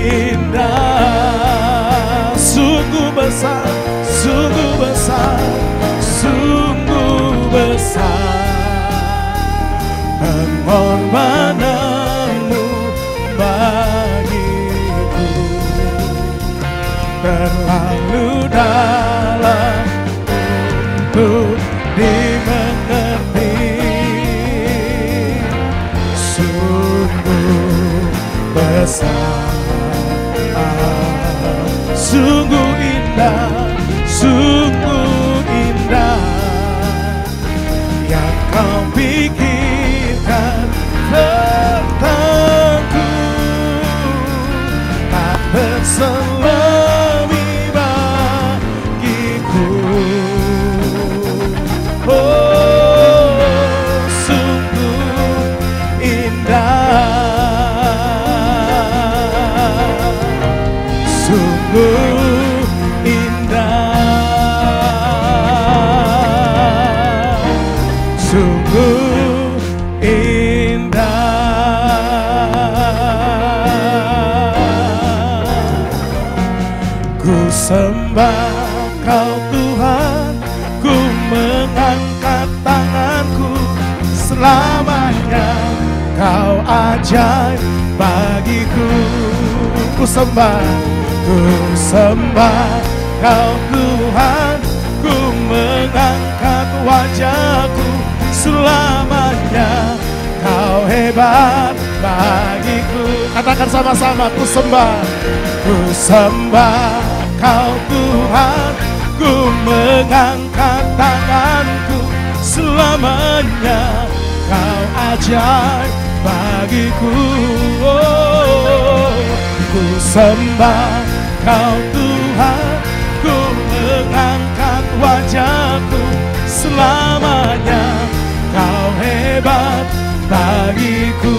indah, sungguh besar, sungguh besar, sungguh besar pengorbanan-Mu bagiku. besar, sungguh indah, sungguh indah yang kau pikirkan tentangku, tak berselami bagiku. Oh, sungguh indah, sungguh indah, sungguh indah. Ku sembah Kau Tuhan, ku mengangkat tanganku, selamanya Kau ajaib bagiku. Ku sembah Kau Tuhan, ku mengangkat wajahku, selamanya Kau hebat bagiku. Katakan sama-sama, ku sembah Kau Tuhan, ku mengangkat tanganku, selamanya Kau ajaib bagiku. Oh, ku sembah Kau Tuhan, ku mengangkat wajahku, selamanya Kau hebat bagiku.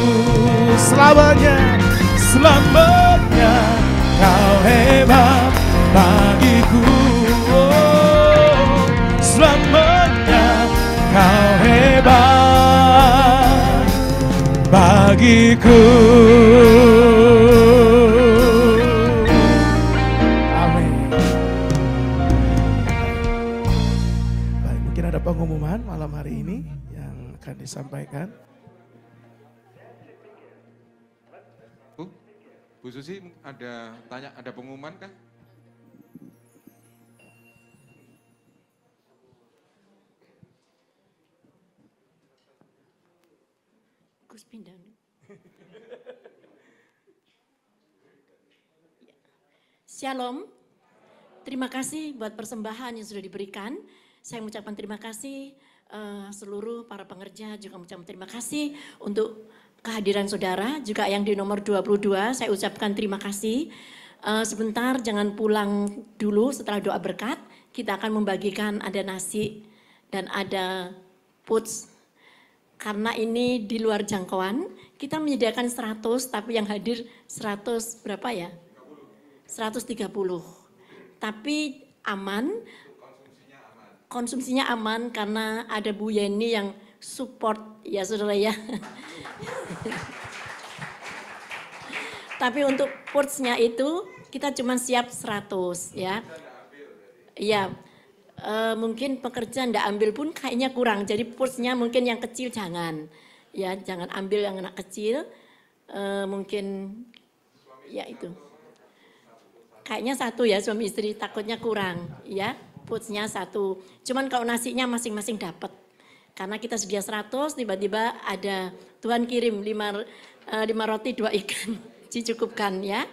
Selamanya, selamanya Kau hebat bagiku. Oh, selamanya Kau hebat bagiku. Amin. Baik, mungkin ada pengumuman malam hari ini yang akan disampaikan. Bu Susi ada pengumuman kah? Gus pindah. Shalom. Terima kasih buat persembahan yang sudah diberikan. Saya mengucapkan terima kasih seluruh para pengerja, juga mengucapkan terima kasih untuk kehadiran saudara, juga yang di nomor 22, saya ucapkan terima kasih. Sebentar, jangan pulang dulu setelah doa berkat. Kita akan membagikan ada nasi dan ada puts. Karena ini di luar jangkauan, kita menyediakan 100, tapi yang hadir 100 berapa ya? 130. Tapi aman, konsumsinya aman karena ada Bu Yeni yang support ya saudara ya. Tapi untuk putsnya itu kita cuma siap 100 ya. Iya, mungkin pekerja ndak ambil pun kayaknya kurang. Jadi putsnya mungkin yang kecil jangan. Ya, jangan ambil yang anak kecil. Mungkin ya itu. Kayaknya 1 ya suami istri, takutnya kurang ya. Putsnya 1. Cuman kalau nasinya masing-masing dapat. Karena kita sedia 100, tiba-tiba ada Tuhan kirim 5 roti 2 ikan, dicukupkan ya.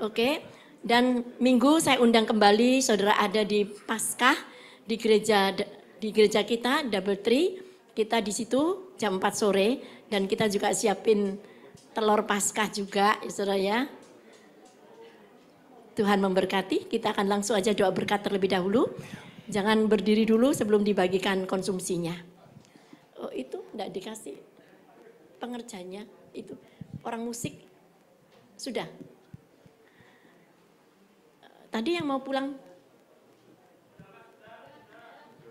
Oke, dan minggu saya undang kembali saudara ada di Paskah di gereja kita Double Tree. Kita di situ jam 4 sore dan kita juga siapin telur Paskah juga ya saudara ya. Tuhan memberkati, kita akan langsung aja doa berkat terlebih dahulu. Jangan berdiri dulu sebelum dibagikan konsumsinya. Oh itu enggak dikasih pengerjanya itu orang musik sudah. Tadi yang mau pulang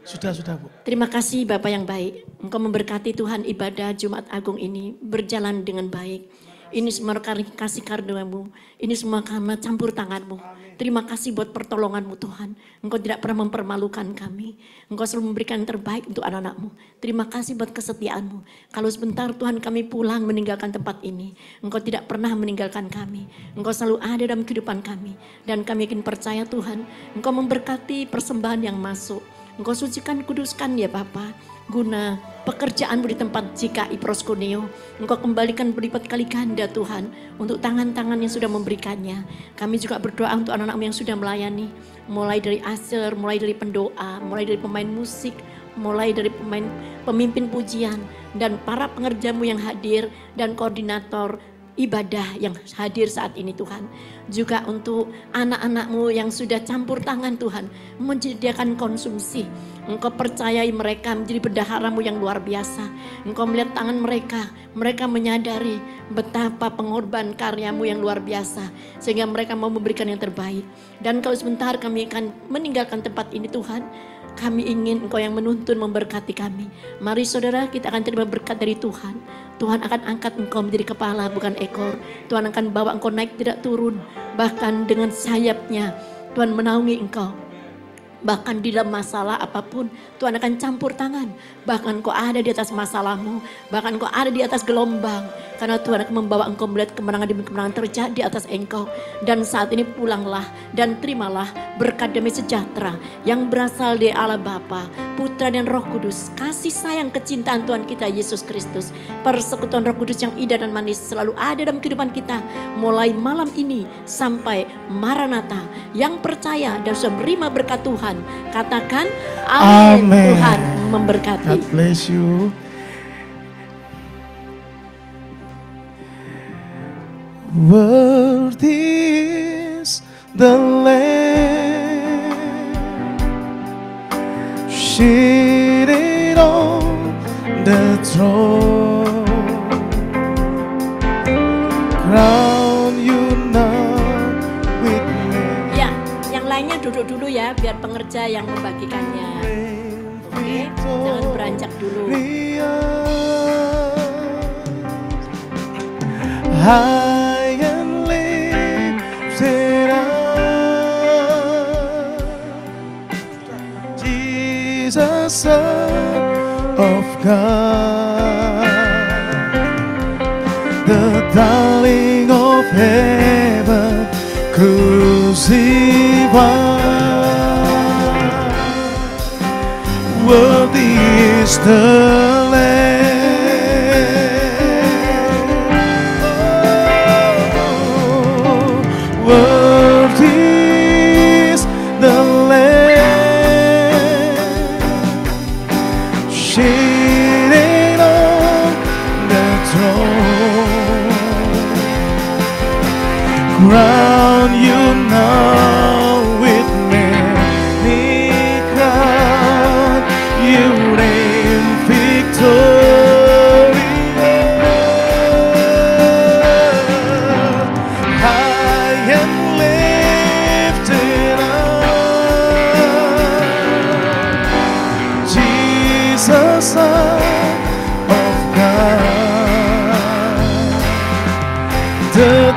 Sudah Bu. Terima kasih Bapak yang baik. Engkau memberkati Tuhan ibadah Jumat Agung ini berjalan dengan baik. Ini semua kasih karunia-Mu. Ini semua karena campur tangan-Mu. Terima kasih buat pertolongan-Mu Tuhan. Engkau tidak pernah mempermalukan kami. Engkau selalu memberikan yang terbaik untuk anak-anak-Mu. Terima kasih buat kesetiaan-Mu. Kalau sebentar Tuhan kami pulang meninggalkan tempat ini. Engkau tidak pernah meninggalkan kami. Engkau selalu ada dalam kehidupan kami. Dan kami yakin percaya Tuhan. Engkau memberkati persembahan yang masuk. Engkau sucikan, kuduskan ya Bapa, guna pekerjaanmu di tempat GKI Proskuneo. Engkau kembalikan berlipat kali ganda Tuhan untuk tangan-tangan yang sudah memberikannya. Kami juga berdoa untuk anak-anakmu yang sudah melayani, mulai dari aser, mulai dari pendoa, mulai dari pemain musik, mulai dari pemimpin pujian, dan para pengerjamu yang hadir, dan koordinator ibadah yang hadir saat ini Tuhan. Juga untuk anak-anakmu yang sudah campur tangan Tuhan, menyediakan konsumsi. Engkau percayai mereka menjadi bendaharamu yang luar biasa. Engkau melihat tangan mereka, mereka menyadari betapa pengorban karyamu yang luar biasa, sehingga mereka mau memberikan yang terbaik. Dan kalau sebentar kami akan meninggalkan tempat ini Tuhan, kami ingin Engkau yang menuntun memberkati kami. Mari saudara, kita akan terima berkat dari Tuhan. Tuhan akan angkat engkau menjadi kepala bukan ekor. Tuhan akan bawa engkau naik tidak turun. Bahkan dengan sayapnya Tuhan menaungi engkau. Bahkan di dalam masalah apapun Tuhan akan campur tangan. Bahkan kau ada di atas masalahmu, bahkan kau ada di atas gelombang, karena Tuhan akan membawa engkau melihat kemenangan demi kemenangan terjadi di atas engkau. Dan saat ini pulanglah dan terimalah berkat demi sejahtera yang berasal dari Allah Bapa, Putra dan Roh Kudus. Kasih sayang kecintaan Tuhan kita Yesus Kristus, persekutuan Roh Kudus yang indah dan manis selalu ada dalam kehidupan kita, mulai malam ini sampai Maranatha. Yang percaya dan sudah menerima berkat Tuhan, katakan amin. Tuhan memberkati. God bless you. Worthy is the Lamb seated on the throne. Crown you now with me. Ya, yang lainnya duduk dulu ya, biar pengerja yang membagikannya. Oke, jangan beranjak dulu. High and lifted up, Jesus, Son of God, the darling of heaven, crucified. Worthy is the Lamb. Worthy is the Lamb seated on the throne. Crown you now with many crowns. You reign victorious. High and lifted up, Jesus, Son of God, the